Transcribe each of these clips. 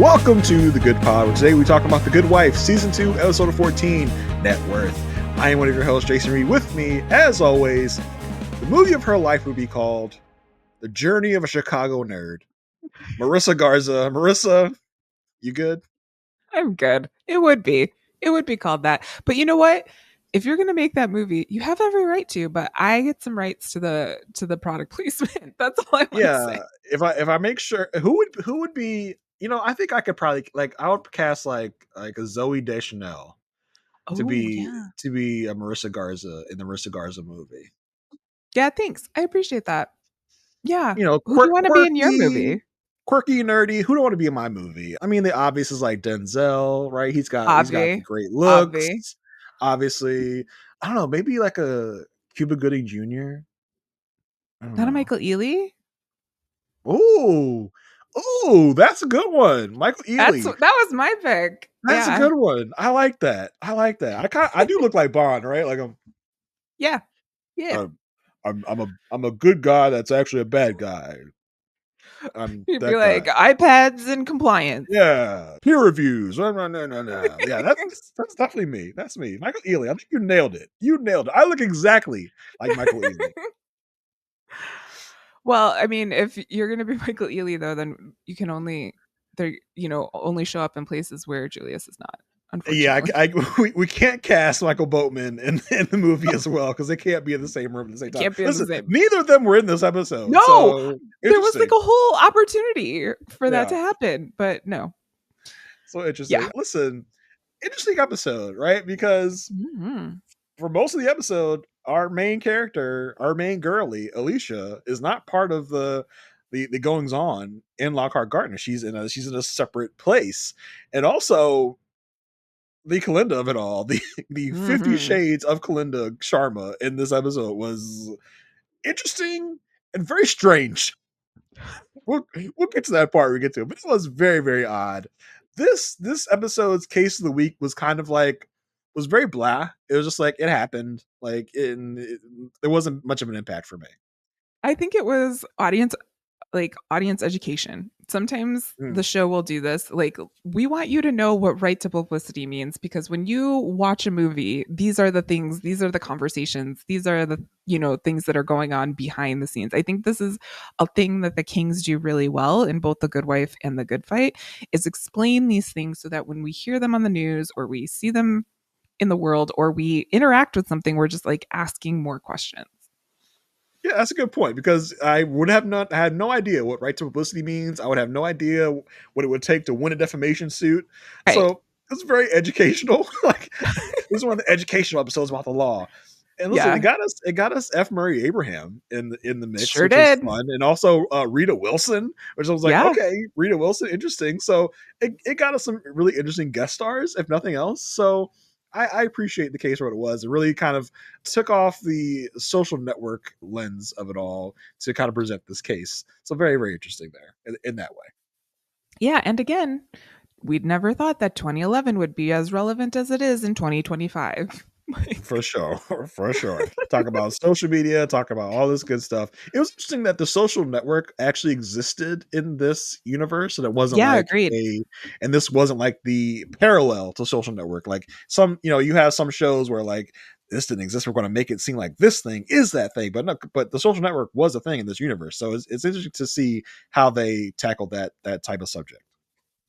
Welcome to The Good Pod, where today we talk about The Good Wife, Season 2, Episode 14, Net Worth. I am one of your hosts, Jason Reed. With me, as always, the movie of her life would be called The Journey of a Chicago Nerd. Marissa Garza. Marissa, you good? I'm good. It would be. It would be called that. But you know what? If you're gonna make that movie, you have every right to. But I get some rights to the product placement. That's all I want to say. Yeah. If I make sure, who would be? I think I could probably I would cast like a Zoe Deschanel to Oh be yeah, a Marissa Garza in the Marissa Garza movie. yeah. Thanks. I appreciate that. Yeah. Who do you want to be in your Quirky, movie? nerdy. Who don't want to be in my movie? I mean, the obvious is like Denzel, right? He's got the Avi. great Avi. looks. Obviously, I don't know. Maybe like a Cuba Gooding Jr. I don't Not a know. Michael Ealy. Oh, that's a good one, Michael Ealy. That was my pick. That's a Yeah. good one. I like that. I do look like Bond, right? Like Yeah. Yeah. I'm a good guy that's actually a bad guy. I'm You'd be that like guy. iPads and compliance. Yeah, peer reviews. No. Yeah, that's definitely me. That's me, Michael Ealy. I think you nailed it. I look exactly like Michael Ealy. Well, I mean, if you're gonna be Michael Ealy, though, then you can only only show up in places where Julius is not. Yeah, Unfortunately, we can't cast Michael Boatman in the movie as well because they can't be in the same room at the same time. can't be in the Listen, same. neither of them were in this episode, No, so there was like interesting. a whole opportunity for that Yeah, to happen, but no. so interesting. Yeah. Listen, interesting episode, right? Because Mhm. for most of the episode, our main character, our main girly, Alicia, is not part of the goings on in Lockhart Gardner. She's in a separate place, and also the Kalinda of it all, the 50 Mhm. Shades of Kalinda Sharma in this episode was interesting and very strange. We'll get to that part when we get to it, but it was very, very odd. This episode's case of the week was kind of like was very blah. It was just like it happened. There wasn't much of an impact for me. I think it was audience education. Sometimes the Mm. show will do this. Like, we want you to know what right to publicity means because when you watch a movie, these are the things, these are the conversations, these are the, things that are going on behind the scenes. I think this is a thing that the Kings do really well in both The Good Wife and The Good Fight is explain these things so that when we hear them on the news or we see them in the world or we interact with something, we're just like asking more questions. Yeah, that's a good point because I would have not had no idea what right to publicity means. I would have no idea what it would take to win a defamation suit. Right. So it's very educational. Like this is one of the educational episodes about the law. And listen, Yeah. it got us F. Murray Abraham in the mix, Sure which was did. fun, and also Rita Wilson, which I was like, Yeah. okay, Rita Wilson, interesting. So it got us some really interesting guest stars, if nothing else. So I appreciate the case for what it was. It really kind of took off the social network lens of it all to kind of present this case. So very, very interesting there in that way. Yeah. And again, we'd never thought that 2011 would be as relevant as it is in 2025. For sure. For sure. Talk about social media, talk about all this good stuff. It was interesting that the social network actually existed in this universe and it wasn't Yeah, like agreed. and this wasn't like the parallel to social network. Like you have some shows where like this didn't exist. We're going to make it seem like this thing is that thing, but no, but the social network was a thing in this universe. So it's interesting to see how they tackled that type of subject.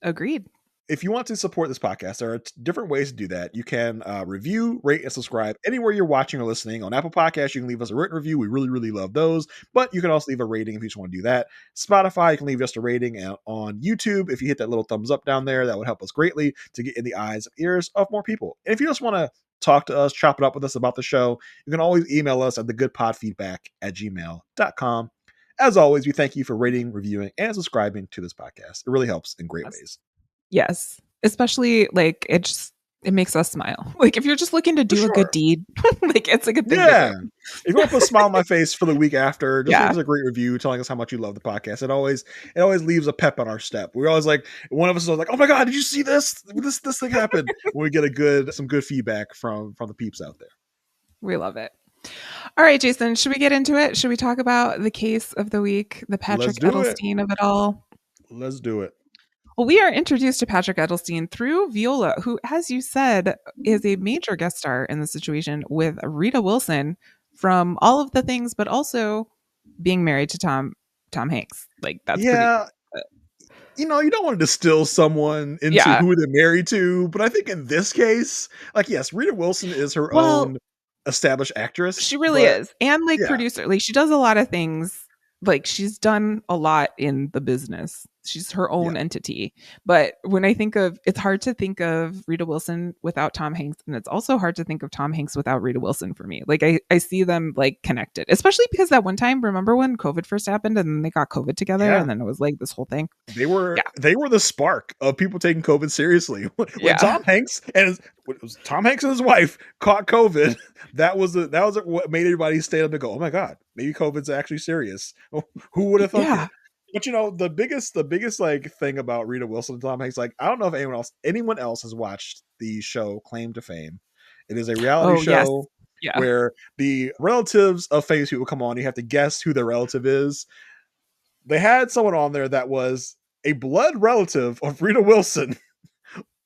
Agreed. If you want to support this podcast, there are different ways to do that. You can review, rate, and subscribe anywhere you're watching or listening. On Apple Podcasts, you can leave us a written review. We really, really love those. But you can also leave a rating if you just want to do that. Spotify, you can leave just a rating. And on YouTube, if you hit that little thumbs up down there, that would help us greatly to get in the eyes and ears of more people. And if you just want to talk to us, chop it up with us about the show, you can always email us at thegoodpodfeedback@gmail.com. As always, we thank you for rating, reviewing, and subscribing to this podcast. It really helps in great ways. Yes. Especially like it makes us smile. Like if you're just looking to do a good deed, like it's a good thing to do. If you want to put a smile on my face for the week after, just leave Yeah. us a great review telling us how much you love the podcast. It always leaves a pep on our step. We're always like, one of us is always like, oh my God, did you see this? This thing happened. When we get some good feedback from the peeps out there. We love it. All right, Jason, should we get into it? Should we talk about the case of the week, the Patrick Edelstein of it all? Let's do it. Well, we are introduced to Patrick Edelstein through Viola, who, as you said, is a major guest star in the situation with Rita Wilson from all of the things, but also being married to Tom Hanks. Like that's pretty. Yeah, you don't want to distill someone into Yeah. who they're married to, but I think in this case, like, yes, Rita Wilson is her Well, own established actress, she really but is. And like yeah, producer, like she does a lot of things. Like she's done a lot in the business. She's her yeah, own entity. But when I think of it's hard to think of Rita Wilson without Tom Hanks. And it's also hard to think of Tom Hanks without Rita Wilson for me. Like I see them like connected, especially because that one time, remember when COVID first happened and then they got COVID together yeah. and then it was like this whole thing. They were Yeah. they were the spark of people taking COVID seriously. When Yeah. When it was Tom Hanks and his wife caught COVID, that was what made everybody stand up and go, "Oh my god, maybe COVID's actually serious." Who would have thunk Yeah. it? But the biggest like thing about Rita Wilson and Tom Hanks, like I don't know if anyone else has watched the show Claim to Fame. It is a reality Oh, yes. show Yeah. where the relatives of famous people come on. You have to guess who their relative is. They had someone on there that was a blood relative of Rita Wilson,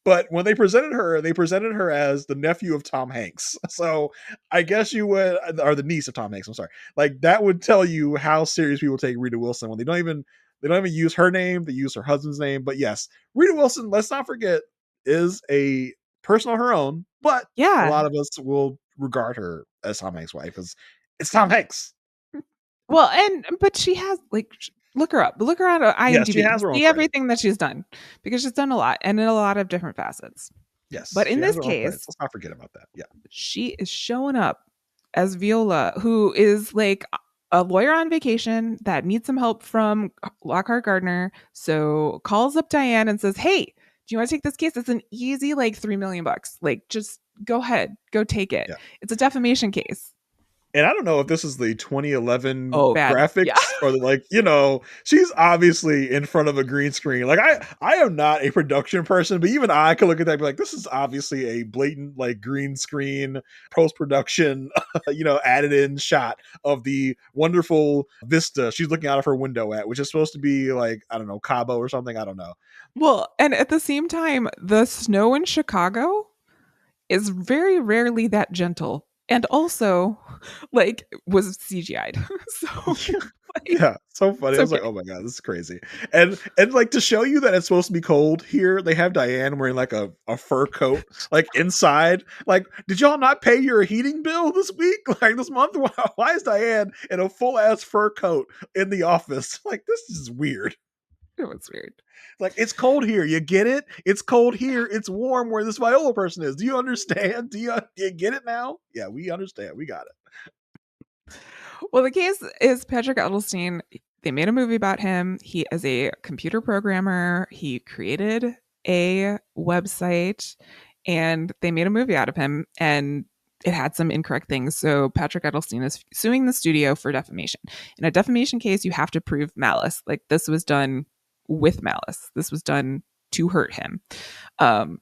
but when they presented her as the nephew of Tom Hanks. So I guess you would, or the niece of Tom Hanks. I'm sorry. Like that would tell you how serious people take Rita Wilson when they don't even use her name. They use her husband's name. But yes, Rita Wilson, let's not forget, is a person on her own. But a Yeah. lot of us will regard her as Tom Hanks' wife, as it's Tom Hanks. Well, but she has like look her up. Look her on Yes, she IMDb. has her own See credit. everything that she's done because she's done a lot and in a lot of different facets. Yes, But in she has this her own credits. case, Let's not forget about that. Yeah. she is showing up as Viola, who is like a lawyer on vacation that needs some help from Lockhart Gardner. So calls up Diane and says, "Hey, do you want to take this case? It's an easy like $3 million. Like, just go ahead, go take it. Yeah. It's a defamation case." And I don't know if this is the 2011 Oh, bad. Yeah. graphics or she's obviously in front of a green screen. Like I am not a production person, but even I could look at that and be like, this is obviously a blatant like green screen post production, added in shot of the wonderful vista she's looking out of her window at, which is supposed to be like, I don't know, Cabo or something. I don't know. Well, and at the same time, the snow in Chicago is very rarely that gentle. And also, like, was CGI'd. So, like, Yeah, so funny. it's I was like, okay. "Oh my god, this is crazy." And like to show you that it's supposed to be cold here, they have Diane wearing like a fur coat, like inside. Like, did y'all not pay your heating bill this week? Like this month? Why is Diane in a full ass fur coat in the office? Like, this is weird. It was weird. Like, it's cold here. You get it? It's cold here. It's warm where this Viola person is. Do you understand? Do you get it now? Yeah, we understand. We got it. Well, the case is Patrick Edelstein. They made a movie about him. He is a computer programmer. He created a website and they made a movie out of him. And it had some incorrect things. So Patrick Edelstein is suing the studio for defamation. In a defamation case, you have to prove malice. Like this was done with malice. This was done to hurt him.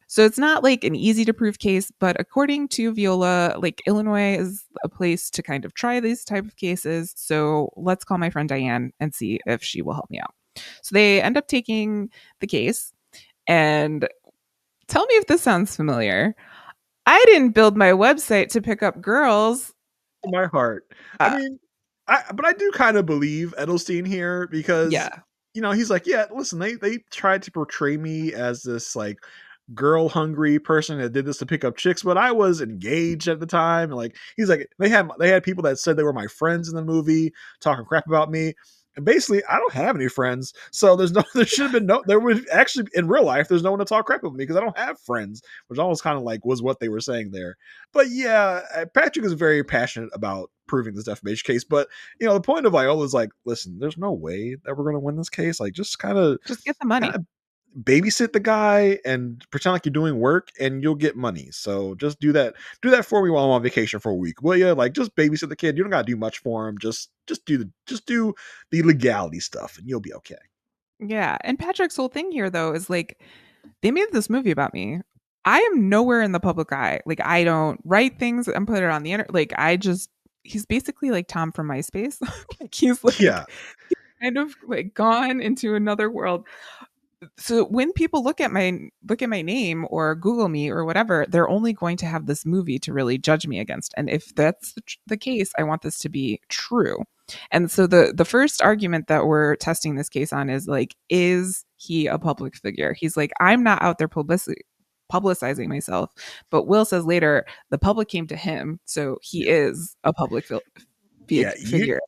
So it's not like an easy to prove case, but according to Viola, like Illinois is a place to kind of try these type of cases. So let's call my friend Diane and see if she will help me out. So they end up taking the case and tell me if this sounds familiar. I didn't build my website to pick up girls. My heart. I Uh, mean, but I do kind of believe Edelstein here because yeah, he's like, yeah, listen, they tried to portray me as this like girl hungry person that did this to pick up chicks, but I was engaged at the time. And like he's like, they had people that said they were my friends in the movie talking crap about me. And basically, I don't have any friends, so there should have been there would actually in real life, there's no one to talk crap with me because I don't have friends, which almost kind of like was what they were saying there. But yeah, Patrick is very passionate about proving this defamation case. But the point of Viola is like, listen, there's no way that we're gonna win this case. Like, just just get the kind money. of babysit the guy and pretend like you're doing work, and you'll get money. So just do that. Do that for me while I'm on vacation for a week, will you? Like, just babysit the kid. You don't gotta do much for him. Just do the legality stuff, and you'll be okay. Yeah. And Patrick's whole thing here, though, is like, they made this movie about me. I am nowhere in the public eye. Like, I don't write things and put it on the internet. Like, he's basically like Tom from MySpace. Like, he's like Yeah. kind of like gone into another world. So when people look at my name or Google me or whatever, they're only going to have this movie to really judge me against. And if that's the case, I want this to be true. And so the first argument that we're testing this case on is like, is he a public figure? He's like, I'm not out there publicizing myself, but Will says later the public came to him, so he Yeah. is a public Yeah, figure.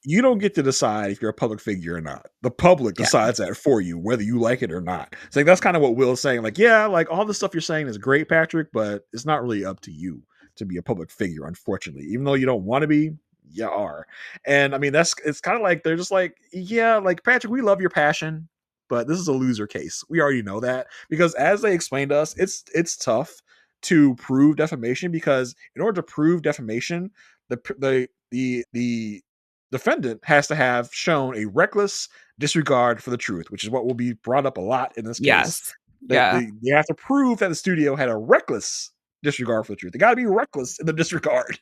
you don't get to decide if you're a public figure or not. The public Yeah. decides that for you, whether you like it or not. So like, that's kind of what Will's saying. Like, yeah, like all the stuff you're saying is great, Patrick, but it's not really up to you to be a public figure, unfortunately. Even though you don't want to be, you are. And I mean, it's kind of like they're just like, yeah, like Patrick, we love your passion, but this is a loser case. We already know that because as they explained to us, it's tough to prove defamation because in order to prove defamation, the defendant has to have shown a reckless disregard for the truth, which is what will be brought up a lot in this case. Yes. They, Yeah. they, they have to prove that the studio had a reckless disregard for the truth. They got to be reckless in the disregard.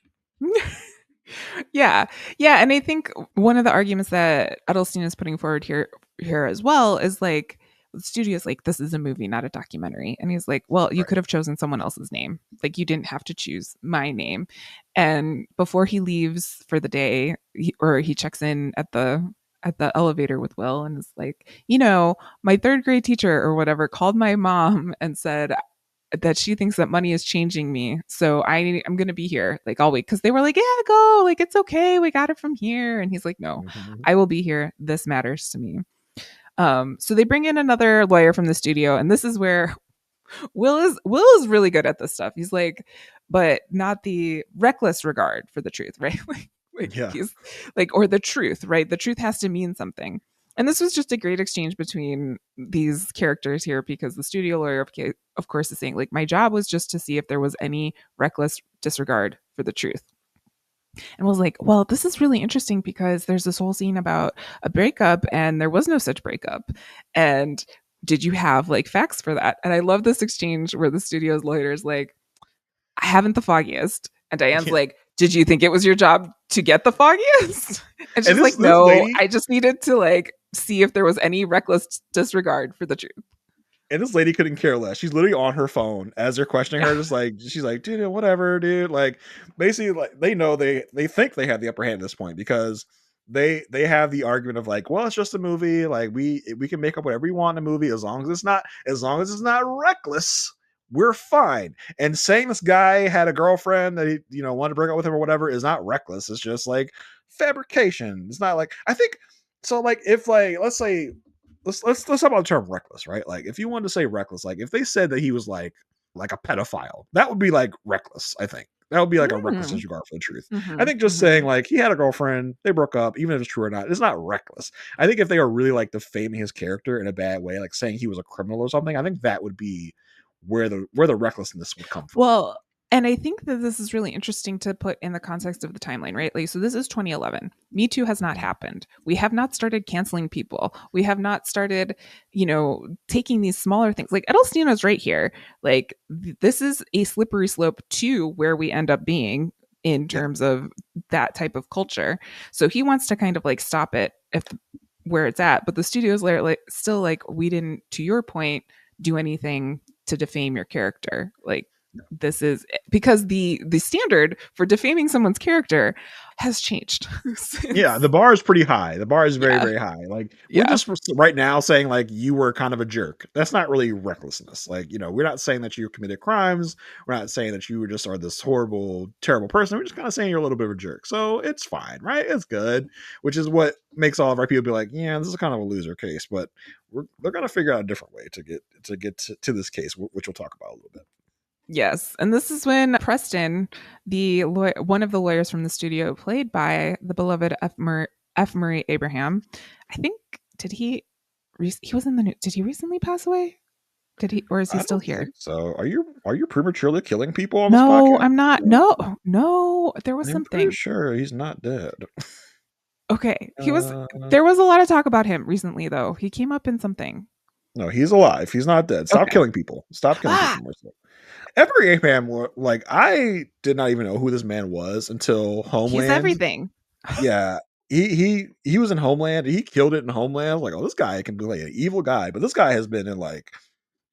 Yeah. Yeah. And I think one of the arguments that Edelstein is putting forward here as well is like the studio's like, this is a movie, not a documentary. And he's like, well, you Right. could have chosen someone else's name. Like you didn't have to choose my name. And before he leaves for the day, he checks in at the elevator with Will and is like, my third grade teacher or whatever called my mom and said that she thinks that money is changing me. So I'm going to be here like all week. Cause they were like, yeah, go. Like, it's okay. We got it from here. And he's like, no, Mhm. I will be here. This matters to me. So they bring in another lawyer from the studio. And this is where Will is really good at this stuff. He's like, but not the reckless regard for the truth, right? like Yeah. he's like, or the truth, right? The truth has to mean something. And this was just a great exchange between these characters here because the studio lawyer, of course, is saying, like, my job was just to see if there was any reckless disregard for the truth. And was like, well, this is really interesting because there's this whole scene about a breakup and there was no such breakup. And did you have like facts for that? And I love this exchange where the studio's lawyer is like, I haven't the foggiest. And Diane's Yeah. like, did you think it was your job to get the foggiest? And she's And this like, this no, lady I just needed to like see if there was any reckless disregard for the truth. and this lady couldn't care less. She's literally on her phone as they're questioning her, Yeah. just like she's like, dude, whatever, dude. Like basically, like they know they think they have the upper hand at this point because they have the argument of like, well, it's just a movie. Like we can make up whatever we want in a movie as long as it's not reckless. We're fine. And saying this guy had a girlfriend that he wanted to break up with him or whatever is not reckless. It's just like fabrication. It's not like I think so. Like if like let's say let's talk about the term reckless, right? Like if you wanted to say reckless, like if they said that he was like a pedophile, that would be like reckless, I think. That would be like a reckless Mm. disregard for the truth. I Mhm, think just saying mhm. like he had a girlfriend, they broke up, even if it's true or not, it's not reckless. I think if they are really like defaming his character in a bad way, like saying he was a criminal or something, I think that would be where the recklessness would come from. Well, and I think that this is really interesting to put in the context of the timeline, right? Like, so this is 2011. Me Too has not happened. We have not started canceling people. We have not started, taking these smaller things. Like Edelstein is right here. Like, this is a slippery slope to where we end up being in Yeah. terms of that type of culture. So he wants to kind of like stop it if where it's at. But the studio's like still like, we didn't, to your point, do anything to defame your character. Like this is because the standard for defaming someone's character has changed Yeah, the since. bar is pretty high. The bar is very, Yeah. very high. Like we're Yeah. just right now saying like you were kind of a jerk. That's not really recklessness. Like, we're not saying that you committed crimes. We're not saying that you just are this horrible, terrible person. We're just kind of saying you're a little bit of a jerk. So it's fine, right? It's good, which is what makes all of our people be like, yeah, this is kind of a loser case, but they're gonna figure out a different way to get to this case, which we'll talk about a little bit. Yes. And this is when Preston, one of the lawyers from the studio, played by the beloved F. Murray Abraham, I think, he was in the news. Did he recently pass away? Did he, or is he I still don't here? think so. Are you prematurely killing people on this No, podcast? I'm not. No, no, there was I'm pretty something. sure he's not dead. Okay. Uh, There was a lot of talk about him recently, though. He came up in something. no, he's alive. He's not dead. Stop Okay. killing people. Stop killing Ah, people, Marcel. Every Abraham, like I did not even know who this man was until he's Homeland. everything. Yeah, he was in Homeland. He killed it in Homeland. I was like, oh, this guy can be like an evil guy, but this guy has been in like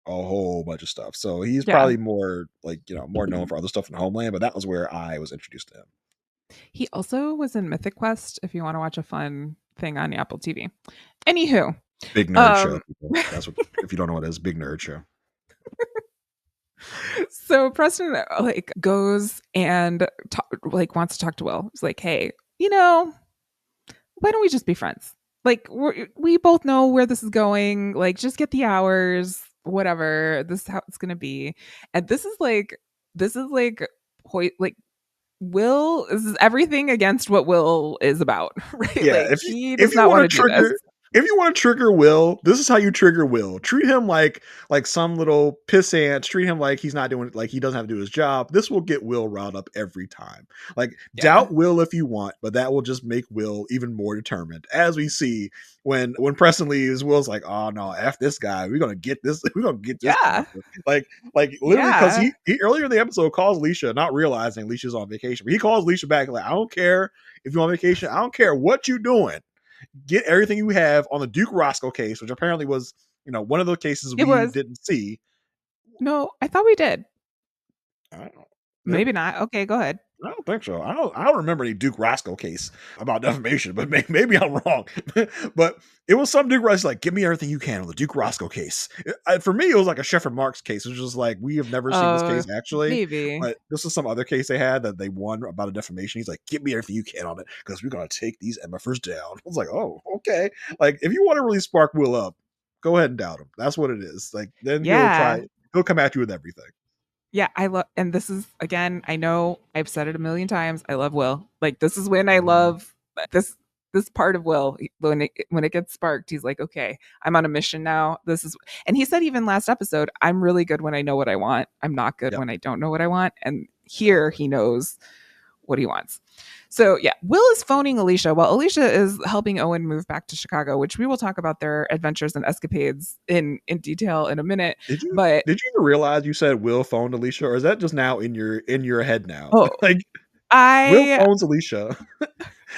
a whole bunch of stuff. So he's Yeah. probably more like, more known for other stuff in Homeland, but that was where I was introduced to him. He also was in Mythic Quest, if you want to watch a fun thing on Apple TV. Anywho, Big nerd show, um, people. That's what, if you don't know what it is, big nerd show. so Preston like goes and like wants to talk to Will. He's like, hey, why don't we just be friends? Like we both know where this is going. Like just get the hours, whatever. This is how it's gonna be. And this is like like Will, this is everything against what Will is about, right? Yeah, Like he if does you not want want to to do this. trigger if you want to trigger Will, this is how you trigger Will. Treat him like some little pissant. Treat him like he's not doing, like he doesn't have to do his job. This will get Will riled up every time. Like Yeah. doubt Will if you want, but that will just make Will even more determined. As we see when Preston leaves, Will's like, oh no, F this guy. We're gonna get this. We're gonna get this Yeah. motherfucker. Like literally, because Yeah. he earlier in the episode calls Alicia, not realizing Alicia's on vacation, but he calls Alicia back like, I don't care if you're on vacation. I don't care what you're doing. Get everything you have on the Duke Roscoe case, which apparently was, one of the cases It we was. didn't see. No, I thought we did. I don't know. Maybe not. Okay, go ahead. I don't think so. I don't remember any Duke Roscoe case about defamation, but maybe I'm wrong. But it was some Duke Roscoe like, give me everything you can on the Duke Roscoe case. For me, it was like a Shefford Marks case. It was just like, we have never seen this Oh, case actually, maybe. but this is some other case they had that they won about a defamation. He's like, give me everything you can on it because we're gonna take these MFers down. I was like, oh, okay. Like, if you want to really spark Will up, go ahead and doubt him. That's what it is. Like, then Yeah. he'll come at you with everything. Yeah, I love, and this is again, I know I've said it a million times. I love Will. Like this is when I love this part of Will when it gets sparked. He's like, okay, I'm on a mission now. This is, and he said even last episode, I'm really good when I know what I want. I'm not good Yep, when I don't know what I want. And here exactly. he knows what he wants. So yeah, Will is phoning Alicia while Alicia is helping Owen move back to Chicago, which we will talk about their adventures and escapades in detail in a minute. Did you But did you even realize you said Will phoned Alicia, or is that just now in your head now? oh, Like, Will I phones Alicia.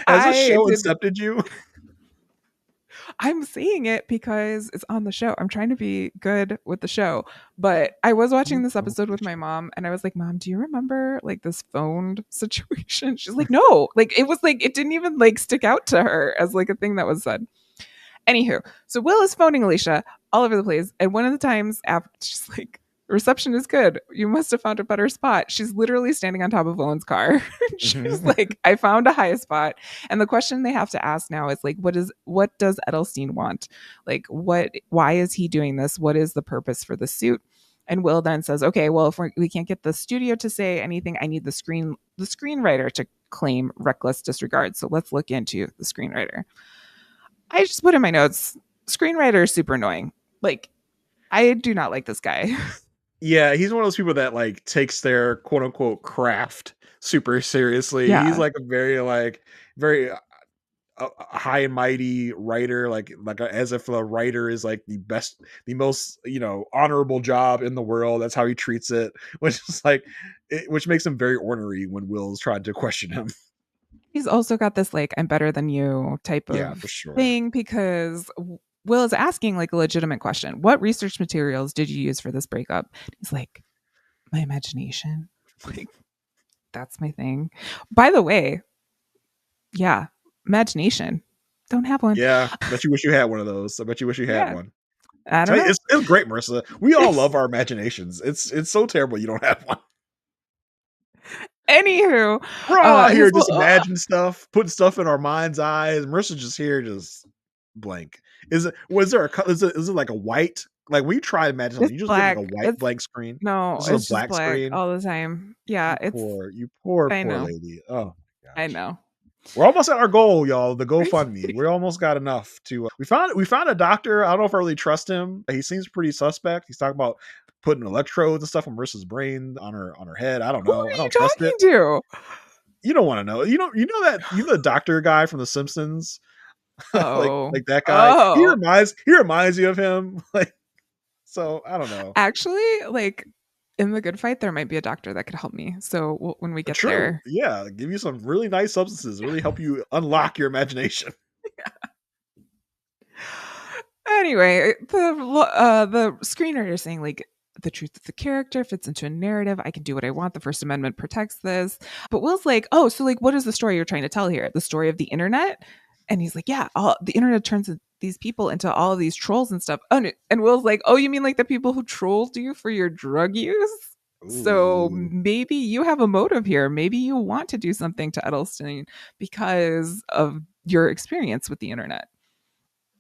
Has this I show did. incepted you? I'm saying it because it's on the show. I'm trying to be good with the show. But I was watching Will this phone episode with my Alicia. mom and I was like, Mom, do you remember like this phoned situation? She's like, no. Like it was like it didn't even like stick out to her as like a thing that was said. Anywho, so Will is phoning Alicia all over the place. And one of the times after she's like, reception is good. You must have found a better spot. She's literally standing on top of Owen's car. She's Mhm. like, I found a high spot. And the question they have to ask now is like, what does Edelstein want? Like, why is he doing this? What is the purpose for the suit? And Will then says, okay, well, if we can't get the studio to say anything, I need the screenwriter to claim reckless disregard. So let's look into the screenwriter. I just put in my notes, screenwriter is super annoying. Like, I do not like this guy. Yeah, he's one of those people that like takes their quote unquote craft super seriously. He's Yeah. like a very high and mighty writer, as if a writer is like the most honorable job in the world. That's how he treats it, which is which makes him very ornery when Will's trying to question him. He's also got this like I'm better than you type Yeah, for of sure. thing because Will is asking like a legitimate question. What research materials did you use for this breakup? He's like, my imagination. Like, that's my thing. By the way, yeah, imagination. Don't have one. Yeah, bet you wish you had one of those. I bet you wish you had Yeah, one. I don't Tell you, know. it's great, Marissa. We all love our imaginations. It's so terrible you don't have one. Anywho, We're all out here his just imagining stuff, putting stuff in our mind's eyes. Marissa's just here, just blank. Is it like a white? Like when you try to imagine something, it's you just get like a black. white It's blank screen. no, This is a it's just black black screen. all the time. Yeah, it's You poor, I poor know. lady. Oh my I gosh. know. We're almost at our goal, y'all. The GoFundMe. We almost got enough to. We found a doctor. I don't know if I really trust him. He seems pretty suspect. He's talking about putting electrodes and stuff on Marissa's brain on her head. I don't Who know. I are you don't trust it. talking to? You don't want to know. You know the doctor guy from The Simpsons, Oh. like that guy. He Oh. reminds he reminds you of him. Like, so I don't know. Actually, like In the good fight, there might be a doctor that could help me. So when we get True. there, Yeah. Give you some really nice substances, really help you unlock your imagination. anyway, the screenwriter is saying like the truth of the character fits into a narrative. I can do what I want. The First Amendment protects this. But Will's like, oh, so like, what is the story you're trying to tell here? The story of the internet? And he's like, yeah, the internet turns these people into all of these trolls and stuff. Oh, and Will's like, oh, you mean like the people who trolled you for your drug use? So Ooh. maybe you have a motive here. Maybe you want to do something to Edelstein because of your experience with the internet.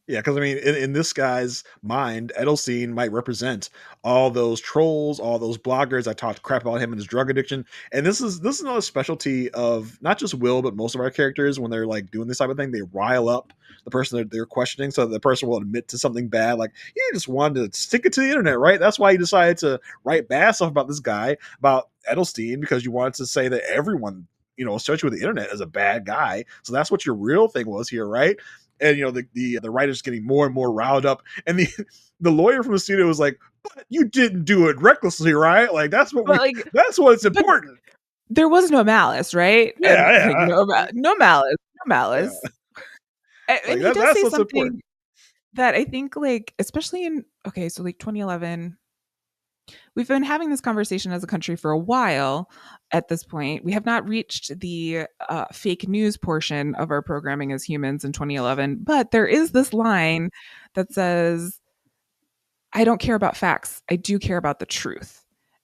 Yeah, because I mean, in this guy's mind, Edelstein might represent all those trolls, all those bloggers that talked crap about him and his drug addiction. And this is another specialty of not just Will, but most of our characters when they're like doing this type of thing, they rile up the person that they're questioning, so the person will admit to something bad. Like you just wanted to stick it to the internet, right? That's why you decided to write bad stuff about this guy, about Edelstein, because you wanted to say that everyone, especially with the internet, is a bad guy. So that's what your real thing was here, right? And the writer's getting more and more riled up, and the the lawyer from the studio was like, but you didn't do it recklessly, right? Like But like, that's what's but important. there was no malice, right? And Yeah, like yeah, no malice, no malice. yeah. And Like he does that's say what's important. something that I think like especially in okay, so like 2011, we've been having this conversation as a country for a while at this point. We have not reached the fake news portion of our programming as humans in 2011, but there is this line that says, I don't care about facts. I do care about the truth.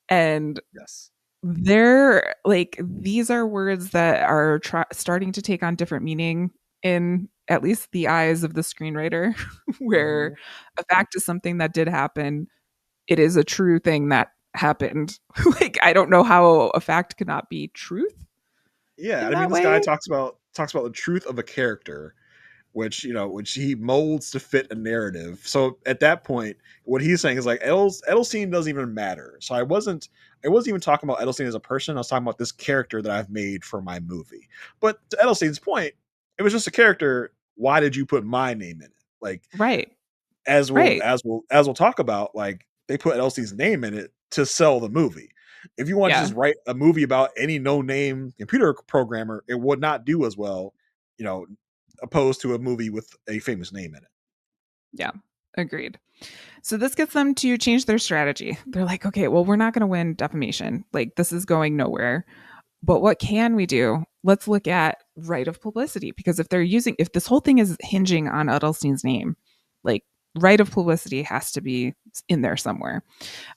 And Yes. they're like, these are words that are starting to take on different meaning in at least the eyes of the screenwriter, where Hmm. a fact is something that did happen. It is a true thing that happened. Like, I don't know how a fact cannot be truth Yeah, in I mean, that this guy way. talks about the truth of a character, which he molds to fit a narrative. So at that point, what he's saying is like Edelstein doesn't even matter. So I wasn't even talking about Edelstein as a person. I was talking about this character that I've made for my movie. But to Edelstein's point, it was just a character. Why did you put my name in it? Like Right. as we'll Right. as we'll as we'll talk about, like they put Edelstein's name in it to sell the movie. If you want to Yeah. just write a movie about any no-name computer programmer, it would not do as well, you know, opposed to a movie with a famous name in it. Yeah. Agreed. So this gets them to change their strategy. They're like, okay, well, we're not going to win defamation. Like, this is going nowhere. But what can we do? Let's look at right of publicity, because if this whole thing is hinging on Edelstein's name, like right of publicity has to be in there somewhere.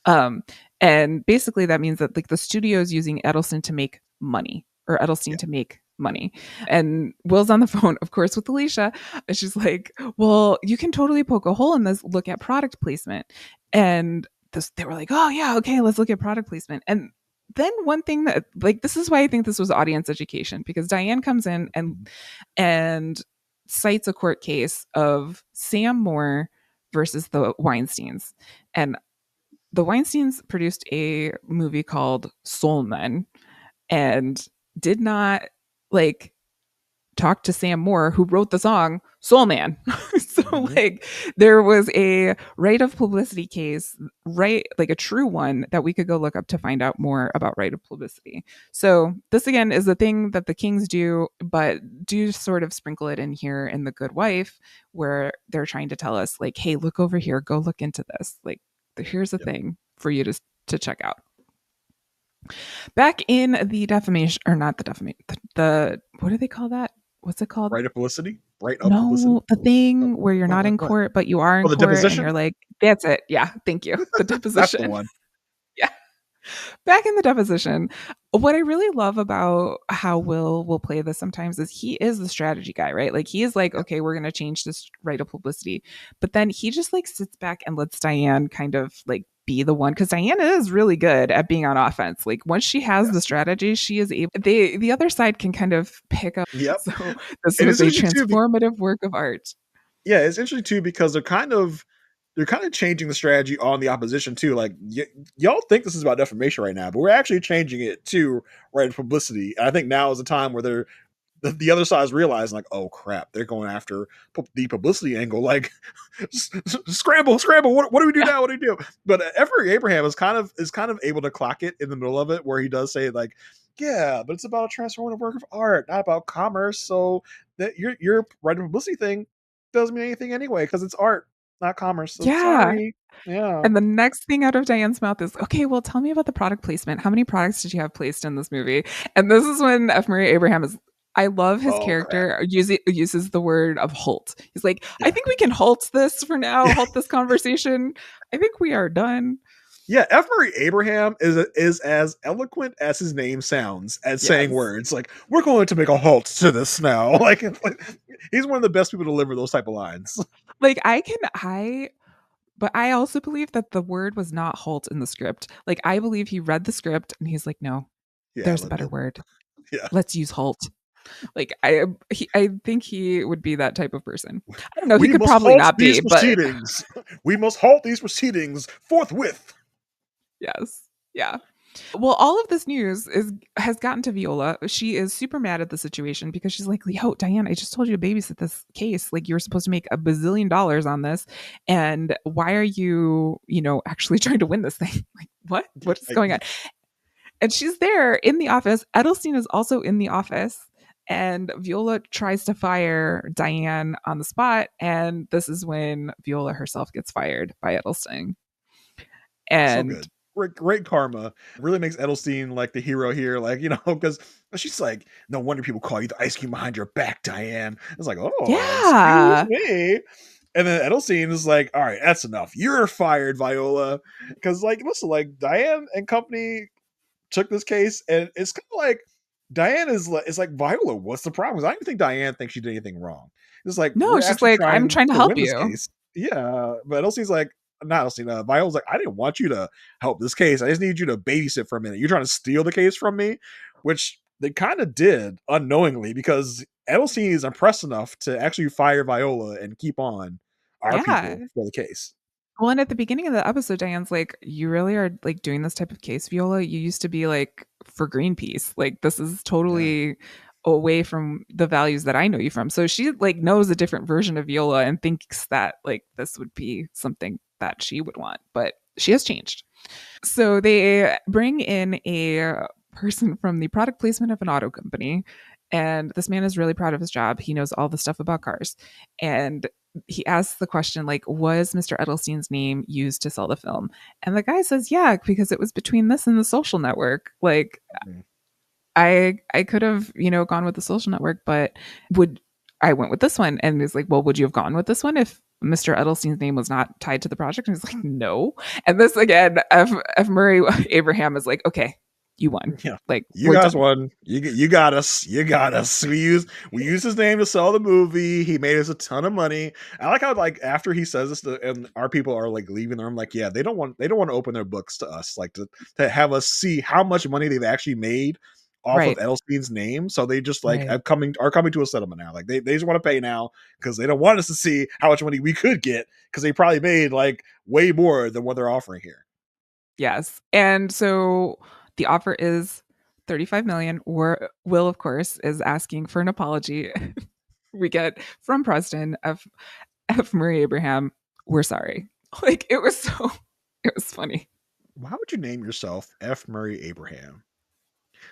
Um, and basically that means that like the studio is using Edelstein to make money, or Edelstein Yeah. to make money. And Will's on the phone, of course, with Alicia. And she's like, well, you can totally poke a hole in this. Look at product placement. And they were like, oh yeah, okay, let's look at product placement. And then one thing that like this is why I think this was audience education, because Diane comes in and cites a court case of Sam Moore versus the Weinsteins. And the Weinsteins produced a movie called Soul Men and did not like talk to Sam Moore, who wrote the song Soul Man. So Mhm. like there was a right of publicity case, right, like a true one that we could go look up to find out more about right of publicity. So this again is the thing that the Kings do, but do sort of sprinkle it in here in The Good Wife, where they're trying to tell us like, hey, look over here, go look into this. Like here's a Yep. thing for you to check out. Back in the defamation, or not the defamation, the what do they call that? What's it called? Right of publicity? Right of publicity? No, the Oh, thing where you're not in what? court, but you are Oh, in the court and deposition? you're like, that's it. Yeah, thank you. The That's the deposition. one. Yeah. Back in the deposition, what I really love about how Will play this sometimes is he is the strategy guy, right? Like he is like, Yep. okay, we're gonna change this right of publicity. But then he just like sits back and lets Diane kind of like be the one, because Diane is really good at being on offense. Like once she has the Yes. strategy, she is able the other side can kind of pick up. Yep. So this And was it's a interesting too. transformative work of art. Yeah, it's interesting too because they're kind of changing the strategy on the opposition too. Like y'all think this is about defamation right now, but we're actually changing it to right publicity. And I think now is the time where they're the other side's realizing like, oh crap, they're going after the publicity angle. Like, scramble, scramble. What do we do Yeah. now? What do we do? But Everett Abraham is kind of able to clock it in the middle of it, where he does say like, yeah, but it's about a transformative work of art, not about commerce. So that your writing publicity thing doesn't mean anything anyway because it's art, not commerce. So Yeah. sorry. Yeah. And the next thing out of Diane's mouth is, okay, well, tell me about the product placement. How many products did you have placed in this movie? And this is when F. Murray Abraham is, I love his Oh crap. character uses the word of halt. He's like, I Yeah. think we can halt this for now, Yeah. halt this conversation. I think we are done. Yeah, F. Murray Abraham is as eloquent as his name sounds at saying Yes. words. Like, we're going to make a halt to this now. Like he's one of the best people to deliver those type of lines. Like but I also believe that the word was not halt in the script. Like I believe he read the script and he's like, no, Yeah, there's a better word. yeah. Let's use halt. Like I think he would be that type of person. I don't know. He We could must probably halt not these be, but proceedings. We must halt these proceedings forthwith. yes, yeah. Well, all of this news has gotten to Viola. She is super mad at the situation because she's like, "Yo, Diane, I just told you to babysit this case. Like, you're supposed to make $1 billion on this, and why are you, actually trying to win this thing? Like, what? What is Like, going on?" And she's there in the office. Edelstein is also in the office. And Viola tries to fire Diane on the spot. And this is when Viola herself gets fired by Edelstein. so And good. Great karma. Really makes Edelstein like the hero here. Like, because she's like, no wonder people call you the ice cream behind your back, Diane. It's like, oh, excuse yeah, me. And then Edelstein is like, all right, that's enough. You're fired, Viola. Because, like, listen, like, Diane and company took this case, and it's kind of like Diane is like, Viola, what's the problem? Because I don't even think Diane thinks she did anything wrong. It's like, no, we're she's actually like, I'm trying trying to to help win this you. case. Yeah. But Elsie's like, not Elsie, Viola's like, I didn't want you to help this case. I just need you to babysit for a minute. You're trying to steal the case from me, which they kind of did unknowingly because Edelstein is impressed enough to actually fire Viola and keep on our Yeah. people for the case. Well, and at the beginning of the episode, Diane's like, you really are like doing this type of case, Viola. You used to be like for Greenpeace. Like, this is Yeah. totally away from the values that I know you from. So she like knows a different version of Viola and thinks that like this would be something that she would want, but she has changed. So they bring in a person from the product placement of an auto company. And this man is really proud of his job. He knows all the stuff about cars. And he asks the question, like, was Mr. Edelstein's name used to sell the film? And the guy says, yeah, because it was between this and the social network. Like, Mhm. I could have, gone with the social network, but I went with this one. And he's like, well, would you have gone with this one if Mr. Edelstein's name was not tied to the project? And he's like, no. And this again, F. Murray Abraham is like, okay, you won. Yeah. Like, You we're guys done. won. You got us. You got us. We used his name to sell the movie. He made us a ton of money. I like how like after he says this and our people are like leaving there, I'm like, yeah, they don't want to open their books to us, like to have us see how much money they've actually made off of Right. Edelstein's name. So they just like Right. are coming to a settlement now. Like they just want to pay now because they don't want us to see how much money we could get because they probably made like way more than what they're offering here. Yes. And so the offer is 35 million. Will, of course, is asking for an apology. We get from Preston F. Murray Abraham, we're sorry. Like it was funny. Why would you name yourself F. Murray Abraham?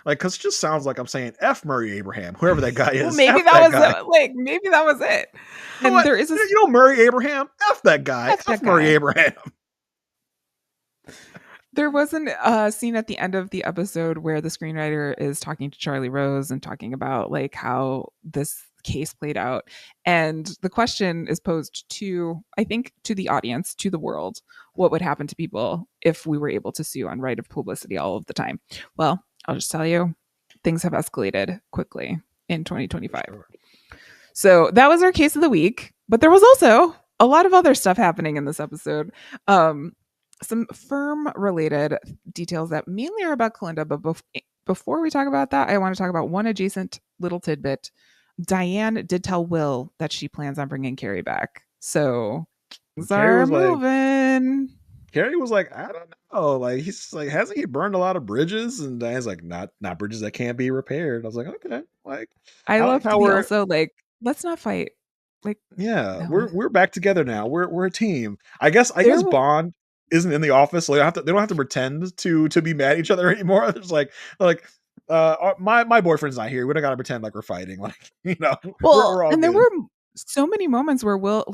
Like, because it just sounds like I'm saying F. Murray Abraham, whoever that guy Well, is, maybe F that that was guy. maybe that was it. You know And what? there is a Murray Abraham, F that guy, F that F. Murray guy. Abraham. There wasn't a scene at the end of the episode where the screenwriter is talking to Charlie Rose and talking about like how this case played out. And the question is posed to, I think, to the audience, to the world, what would happen to people if we were able to sue on right of publicity all of the time? Well, I'll just tell you, things have escalated quickly in 2025. Sure. So that was our case of the week. But there was also a lot of other stuff happening in this episode. Some firm related details that mainly are about Kalinda. But before we talk about that, I want to talk about one adjacent little tidbit. Diane did tell Will that she plans on bringing Carrie back. So things Carrie are was like, moving. Carrie was like, I don't know. Like he's like, hasn't he burned a lot of bridges? And Diane's like, not bridges that can't be repaired. I was like, okay. Like I I like loved how the we're also like, let's not fight. Like, yeah, no. we're back together now. We're a team. I guess There Bond isn't in the office, so they don't have to pretend to be mad at each other anymore. There's like my boyfriend's not here. We don't gotta pretend like we're fighting. Like, Well, we're all and there good. were so many moments where Will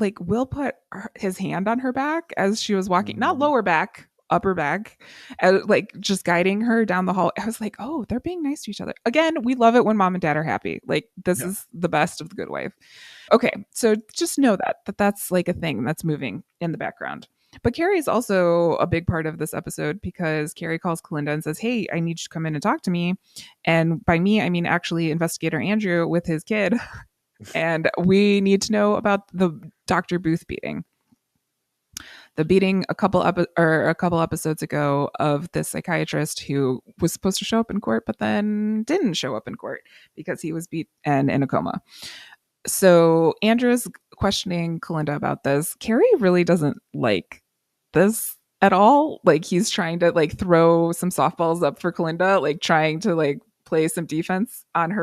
put his hand on her back as she was walking, not Mhm. lower back, upper back, like just guiding her down the hall. I was like, oh, they're being nice to each other. Again, we love it when mom and dad are happy. Like this Yeah. is the best of the Good Wife. Okay, so just know that's like a thing that's moving in the background. But Carrie is also a big part of this episode because Carrie calls Kalinda and says, "Hey, I need you to come in and talk to me." And by me, I mean actually investigator Andrew with his kid, and we need to know about the Dr. Booth beating. The beating a couple episodes ago of this psychiatrist who was supposed to show up in court but then didn't show up in court because he was beat and in a coma. So Andrew's questioning Kalinda about this. Carrie really doesn't like this at all. Like he's trying to like throw some softballs up for Kalinda, like trying to like play some defense on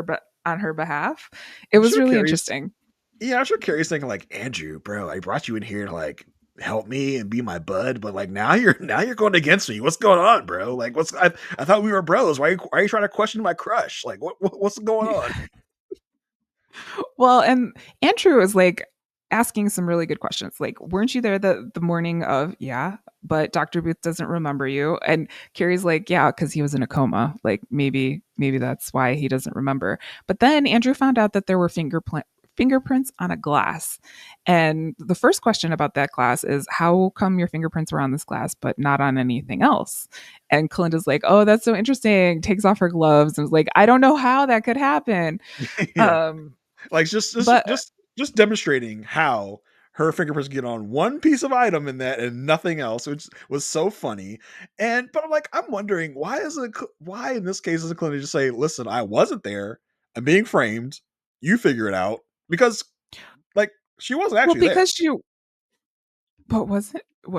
on her behalf. It I'm was sure really Carrie's interesting. Yeah, I'm sure Carrie's thinking like, Andrew, bro, I brought you in here to like help me and be my bud, but like now you're going against me. What's going on, bro? Like I thought we were bros. Why are you trying to question my crush? Like what's going on? Well, and Andrew is like asking some really good questions. Like, weren't you there the morning of? Yeah, but Dr. Booth doesn't remember you. And Carrie's like, yeah, because he was in a coma. Like maybe that's why he doesn't remember. But then Andrew found out that there were fingerprints on a glass. And the first question about that glass is, how come your fingerprints were on this glass but not on anything else? And Kalinda's like, oh, that's so interesting. Takes off her gloves and was like, I don't know how that could happen. Yeah. Um, Like just just but just just demonstrating how her fingerprints get on one piece of item in that and nothing else, which was so funny. But I'm wondering why in this case does the clinic just say, "Listen, I wasn't there. I'm being framed. You figure it out." Because like she wasn't well, actually there. because she but was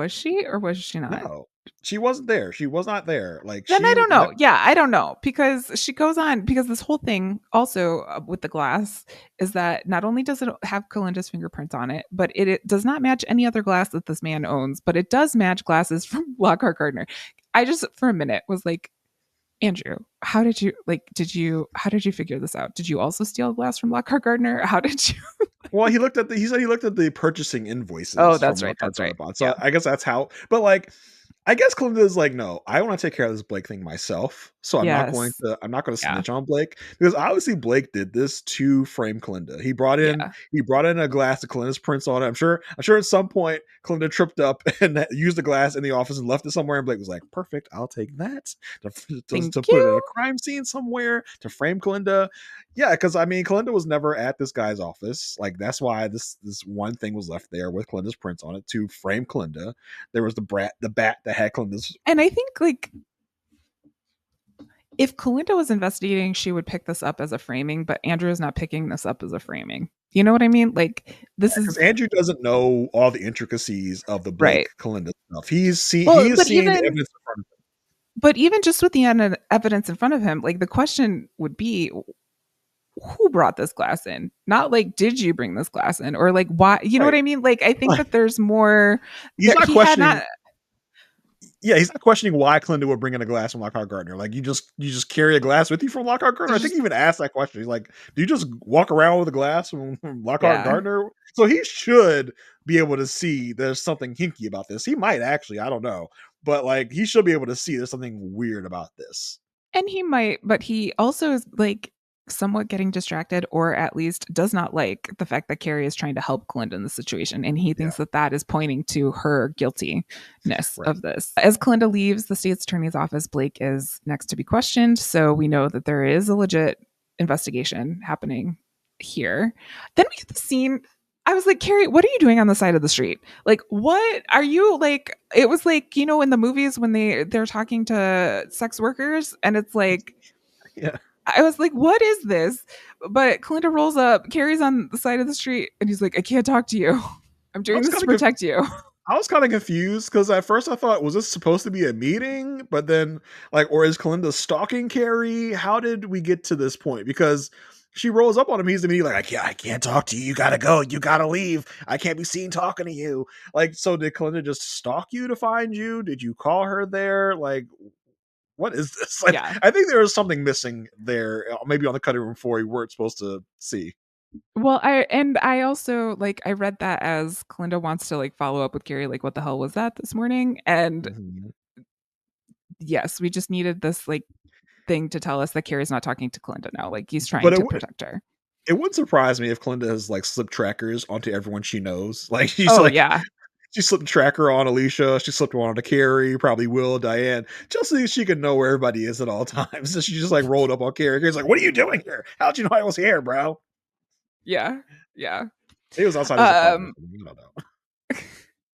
she or was she not? No, she wasn't there. She was not there. Like Then I she, don't know. Yeah, I don't know because she goes on because this whole thing also with the glass is that not only does it have Kalinda's fingerprint on it, but it does not match any other glass that this man owns, but it does match glasses from Lockhart Gardner. I just for a minute was like, Andrew, how did you figure this out? Did you also steal glass from Lockhart Gardner? How did you? well, he said he looked at the purchasing Oh, invoices from that's right. Lockhart That's right. Bond. So Yeah. I guess that's how. But like, I guess Clinton is like, no, I want to take care of this Blake thing myself. So Yes. I'm not going to Yeah. snitch on Blake because obviously Blake did this to frame Kalinda. Yeah. He brought in a glass with Kalinda's prints on it. I'm sure at some point Kalinda tripped up and used the glass in the office and left it somewhere. And Blake was like, perfect, I'll take that to Thank put it in a you. crime scene somewhere to frame Kalinda. Yeah, because I mean, Kalinda was never at this guy's office. Like that's why this one thing was left there with Kalinda's prints on it to frame Kalinda. There was the bat that had Kalinda's. And I think like if Kalinda was investigating, she would pick this up as a framing, but Andrew is not picking this up as a framing. You know what I mean? Like this Because is Andrew doesn't know all the intricacies of the Blake right. Kalinda stuff. He Well, is seeing the evidence in front of but even just with the evidence in front of him, like the question would be, who brought this glass in? Not like, did you bring this glass in, or like why? You him. know what Right. I mean? Like I think Like, that there's more. he's There, not he had questioning not. yeah, he's not questioning why Kalinda would bring in a glass from Lockhart Gardner. Like you just carry a glass with you from Lockhart Gardner. I There's think just he even asked that question. He's like, "Do you just walk around with a glass from Lockhart yeah. Gardner?" So he should be able to see there's something hinky about this. He might actually, I don't know, but like he should be able to see there's something weird about this. And he might, but he also is like somewhat getting distracted, or at least does not like the fact that Carrie is trying to help Kalinda in the situation. And he Yeah, thinks that that is pointing to her guiltiness right. of this. As Kalinda leaves the state's attorney's office, Blake is next to be questioned. So we know that there is a legit investigation happening here. Then we get the scene. I was like, Carrie, what are you doing on the side of the street? Like, what are you like? It was like, in the movies when they're talking to sex workers, and it's like, Yeah. I was like, what is this? But Kalinda rolls up, Carrie's on the side of the street, and he's like, I can't talk to you. I'm I doing was this kind to of protect you. I was kind of confused because at first I thought, was this supposed to be a meeting? But then, like, or is Kalinda stalking Carrie? How did we get to this point? Because she rolls up on him. He's immediately like, I can't talk to you. You gotta go. You gotta leave. I can't be seen talking to you. Like, so did Kalinda just stalk you to find you? Did you call her there? Like, what is this? Like, Yeah. I think there was something missing there, maybe on the cutting room floor we weren't supposed to see. Well, I also like I read that as Kalinda wants to like follow up with Carrie, like, what the hell was that this morning? And Mhm. yes, we just needed this like thing to tell us that Carrie's not talking to Kalinda now. Like he's trying But to protect her. it wouldn't surprise me if Kalinda has like slipped trackers onto everyone she knows. Like she's Oh like yeah. she slipped a tracker on Alicia. She slipped one onto Carrie, probably Will, Diane, just so she can know where everybody is at all times. So she just like rolled up on Carrie. Carrie's like, "What are you doing here? How'd you know I was here, bro?" Yeah. Yeah. He was outside his apartment. Um I don't know.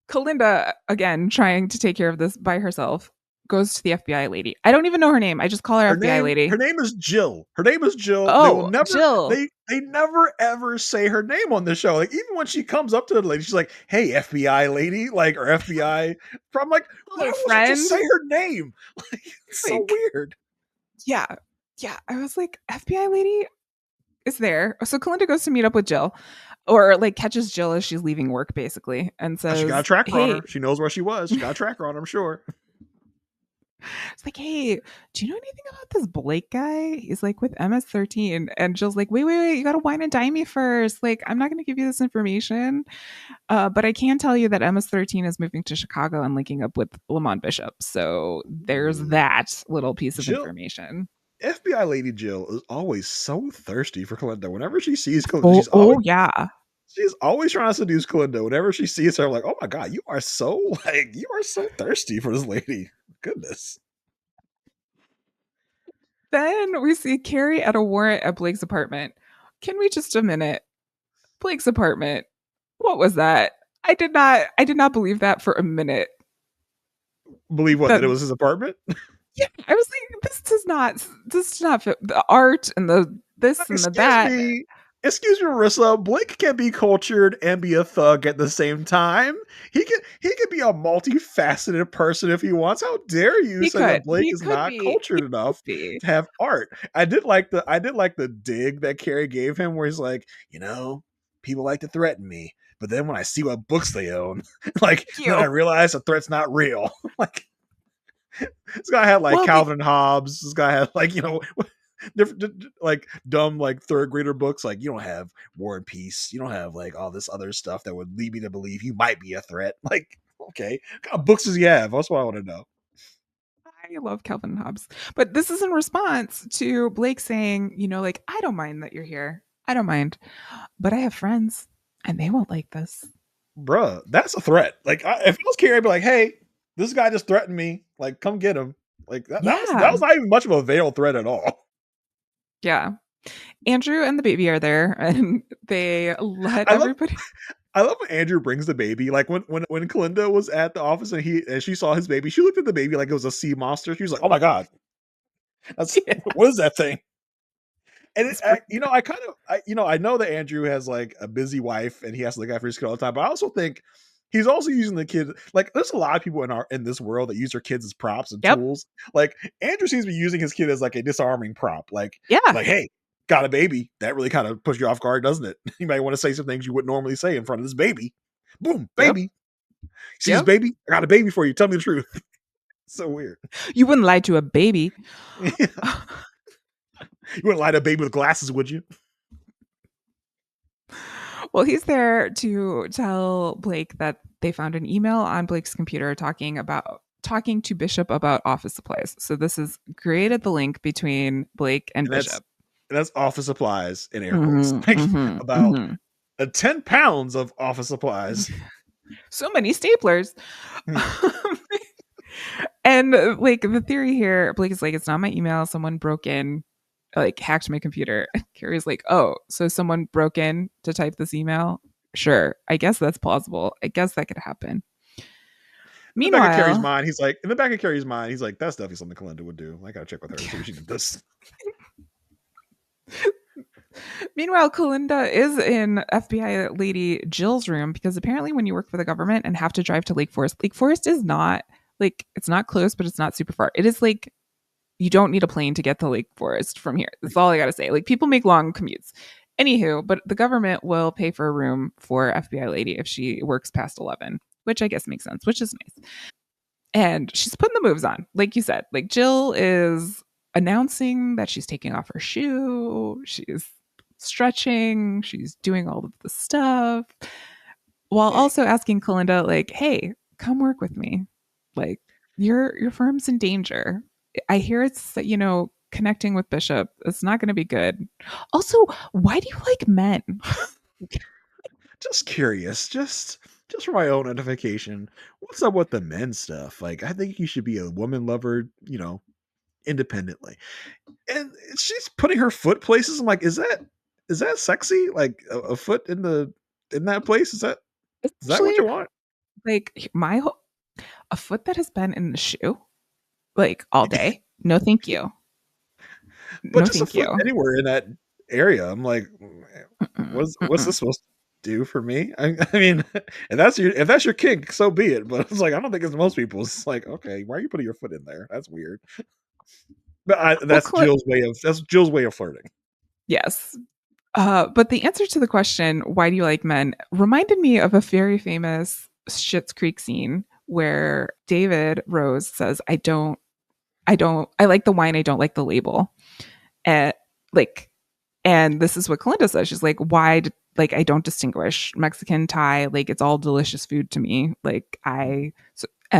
Kalinda, again, trying to take care of this by herself, goes to the FBI lady. I don't even know her name. I just call her FBI Her lady. name is Jill. Her name is Jill. They will Oh, never Jill. they never ever say her name on this show. Like even when she comes up to the lady, she's like, "Hey, FBI lady," like or FBI. I'm like, why Hello, won't she just friend. say her name? Like it's so Like, weird. yeah. Yeah. I was like, FBI lady is there. So Kalinda goes to meet up with Jill, or like catches Jill as she's leaving work, basically, and She got a says, tracker on hey, her. She knows where she was. She got a tracker on her, I'm sure. it's like, hey, do you know anything about this Blake guy? He's like with MS-13. And Jill's like, wait, you gotta wine and dine me first. Like, I'm not gonna give you this information. But I can tell you that MS-13 is moving to Chicago and linking up with Lamont Bishop. So there's Ooh. that little piece of Jill, information. FBI lady Jill is always so thirsty for Kalinda. Whenever she sees Kalinda, Oh yeah. she's always trying to seduce Kalinda. Whenever she sees her, I'm like, oh my god, you are so thirsty for this lady. Goodness. Then we see Carrie at a warrant at Blake's apartment. Can we just a minute? Blake's apartment. What was that? I did not believe that for a minute. Believe what? That That it was his apartment? yeah, I was like, this does not fit the art and the this and the Excuse that. me. Excuse me, Marissa. Blake can be cultured and be a thug at the same time. He can be a multifaceted person if he wants. How dare you He say that could. Blake He is could not be. He cultured could enough be. to have art? I did like the dig that Carrie gave him where he's like, people like to threaten me, but then when I see what books they own, like Thank then I you. realize the threat's not real. Like this guy had like Well, Calvin and Hobbes. This guy had like different like dumb like third grader books. Like you don't have War and Peace. You don't have like all this other stuff that would lead me to believe you might be a threat. Like okay, what kind of books does he have? That's what I want to know. I love Calvin and Hobbes. But this is in response to Blake saying, like, I don't mind that you're here. I don't mind. But I have friends and they won't like this. Bruh, that's a threat. Like if I was Carrie, I'd be like, hey, this guy just threatened me. Like come get him. Like that was Yeah. not even much of a veiled threat at all. Yeah. Andrew and the baby are there and they let I love everybody. I love when Andrew brings the baby. Like when Kalinda was at the office and she saw his baby, she looked at the baby like it was a sea monster. She was like, "Oh my god, that's Yeah, what is that thing?" And it's pretty I know that Andrew has like a busy wife and he has to look after his kid all the time. But I also think he's also using the kid like there's a lot of people in this world that use their kids as props and Yep. tools. Like Andrew seems to be using his kid as like a disarming prop. Yeah. Like hey, got a baby. That really kind of puts you off guard, doesn't it? You might want to say some things you wouldn't normally say in front of this baby. Boom, Yep. baby. See this Yep. baby? I got a baby for you. Tell me the truth. So weird. You wouldn't lie to a baby. You wouldn't lie to a baby with glasses, would you? Well, he's there to tell Blake that they found an email on Blake's computer talking to Bishop about office supplies. So this has created the link between Blake and And that's Bishop. that's office supplies in air quotes. Hmm. Like Hmm. about Hmm. 10 pounds of office supplies. So many staplers. And like the theory here, Blake is like, it's not my email. Someone broke in, like hacked my computer. Carrie's like, oh, so someone broke in to type this email? Sure. I guess that's plausible. I guess that could happen. In the back of Carrie's Meanwhile, mind, he's like, that's definitely something Kalinda would do. I gotta check with her and see if she did this. Meanwhile, Kalinda is in FBI lady Jill's room because apparently when you work for the government and have to drive to Lake Forest is not like it's not close, but it's not super far. It is like you don't need a plane to get to Lake Forest from here. That's all I gotta say. Like people make long commutes. Anywho, but the government will pay for a room for FBI lady if she works past 11, which I guess makes sense, which is nice. And she's putting the moves on, like you said. Like Jill is announcing that she's taking off her shoe. She's stretching. She's doing all of the stuff while also asking Kalinda, like, "Hey, come work with me. Like, your firm's in danger. I hear it's connecting with Bishop. It's not going to be good. Also, why do you like men? Just curious, just for my own edification. What's up with the men stuff? Like, I think you should be a woman lover, independently. And she's putting her foot places. I'm like, is that sexy? Like a foot in that place? Is that what Especially you want? like a foot that has been in the shoe like all day. No, thank you. But No, just a thank foot you. anywhere in that area. I'm like, Mm-mm, what's mm-mm. this supposed to do for me? I mean, if that's your kink, so be it. But it's like I don't think it's most people. It's like, okay, why are you putting your foot in there? That's weird. But Well, that's Jill's way of flirting. yes. But the answer to the question, why do you like men, reminded me of a very famous Schitt's Creek scene where David Rose says, I like the wine, I don't like the label. And like, and this is what Kalinda says. She's like, like, I don't distinguish Mexican, Thai, like, it's all delicious food to me. Like, am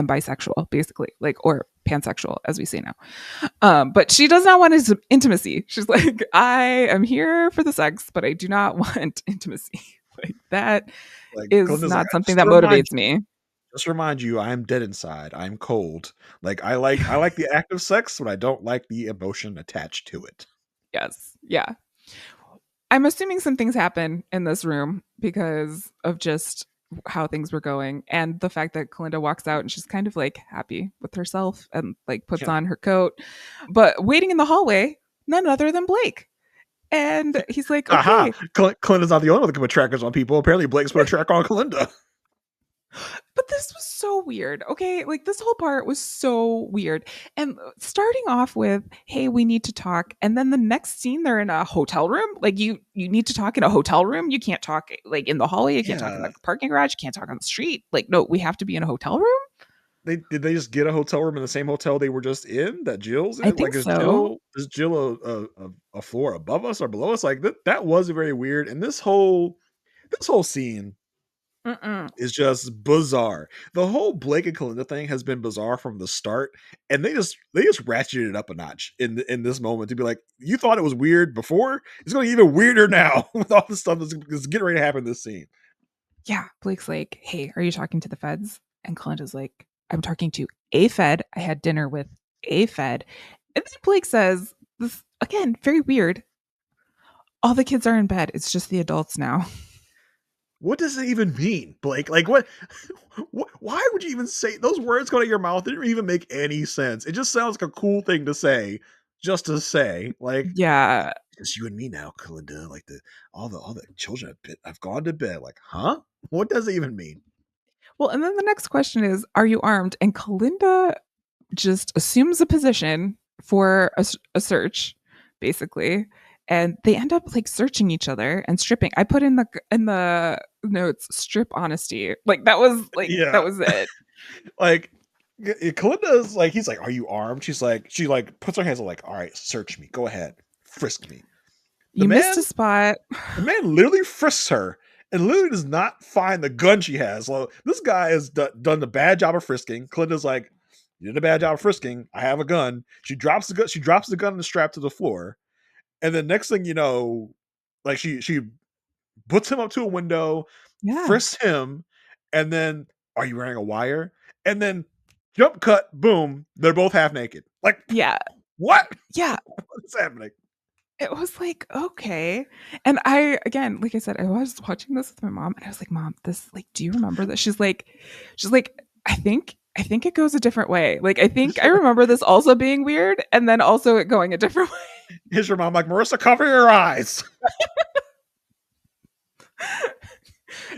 bisexual, basically, like, or pansexual, as we say now. But she does not want intimacy. She's like, I am here for the sex, but I do not want intimacy. Like that Like is Glenda's like, not something just that to remind motivates you, me. I am dead inside. I'm cold. Like I like the act of sex, but I don't like the emotion attached to it. Yes. Yeah. I'm assuming some things happen in this room because of just how things were going and the fact that Kalinda walks out and she's kind of like happy with herself and like puts Yeah. on her coat. But waiting in the hallway, none other than Blake. And he's like, Aha! okay. Clinton's not the only one that can put trackers on people. Apparently, Blake's put a track on Kalinda. But this was so weird. Okay. Like this whole part was so weird. And starting off with, hey, we need to talk. And then the next scene, they're in a hotel room. Like you need to talk in a hotel room. You can't talk like in the hallway. You can't talk in Yeah. the parking garage. You can't talk on the street. Like, no, we have to be in a hotel room. Did they just get a hotel room in the same hotel they were just in that Jill's I in? Like, think is so. Jill a floor above us or below us? Like that was very weird. And this whole scene Mm-mm. is just bizarre. The whole Blake and Kalinda thing has been bizarre from the start, and they just ratcheted it up a notch in this moment to be like, you thought it was weird before, it's going to get even weirder now with all the stuff that's getting ready to happen in this scene. Yeah. Blake's like, hey, are you talking to the feds? And Kalinda's like, I'm talking to a Fed. I had dinner with a Fed. And then Blake says, this again, very weird. All the kids are in bed. It's just the adults now. What does it even mean, Blake? Like what? Why would you even say those words? Go out of your mouth. It didn't even make any sense. It just sounds like a cool thing to say, just to say. Like Yeah. it's you and me now, Kalinda. Like all the children have gone to bed. Like, huh? What does it even mean? Well, and then the next question is, are you armed? And Kalinda just assumes a position for a search, basically. And they end up like searching each other and stripping. I put in the notes strip honesty. That Yeah, was it. like Kalinda's like he's like, "Are you armed?" She puts her hands up like, "All right, search me. Go ahead, frisk me." The You missed a man spot. The man literally frisks her and literally does not find the gun she has. So this guy has done the bad job of frisking. Clinton's like, "You did a bad job of frisking. I have a gun." She drops the gun. She drops the gun and the strap to the floor. And then next thing you know, like she puts him up to a window, Yeah. frisks him, and then are you wearing a wire? And then jump cut, boom, they're both half naked. Like Yeah. what? Yeah. What is happening? It was like, okay. And I, again, like I said, I was watching this with my mom and I was like, Mom, this, like, do you remember this? She's like, I think it goes a different way. Like, I think I remember this also being weird and then also it going a different way. Is your mom like, Marissa, cover your eyes?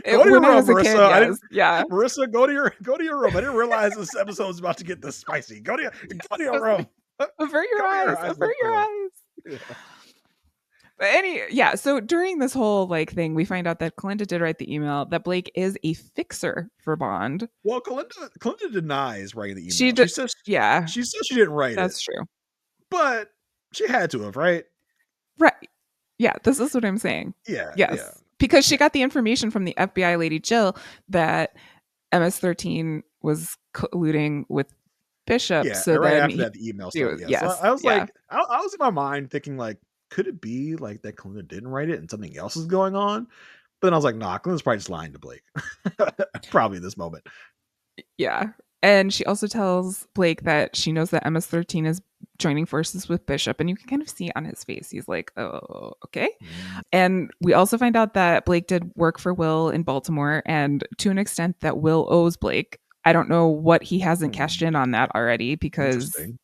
Go to your When I room, was a kid, Marissa. I yes. didn't. Yeah. Marissa, go to your room. I didn't realize this episode was about to get this spicy. Go to your room. Avert your Cover your eyes. eyes, Avert little your girl. eyes. Yeah. But yeah, so during this whole like thing, we find out that Kalinda did write the email, that Blake is a fixer for Bond. Well, Kalinda denies writing the She email. did, yeah, She says she didn't write it, that's true. but she had to have, right? Right. Yeah, this is what I'm saying. Yeah, yeah, Yes. Because she got the information from the FBI lady Jill that MS-13 was colluding with Bishop. yeah. So And right then after that, the email started. Yeah, so yes, I was yeah. like, I was in my mind thinking like, could it be like that Kalinda didn't write it and something else is going on? But then I was like, nah, Kalinda's probably just lying to Blake. Probably in this moment. Yeah. And she also tells Blake that she knows that MS-13 is joining forces with Bishop. And you can kind of see on his face, he's like, oh, okay. And we also find out that Blake did work for Will in Baltimore, and to an extent that Will owes Blake. I don't know what he hasn't cashed in on that already, because Interesting.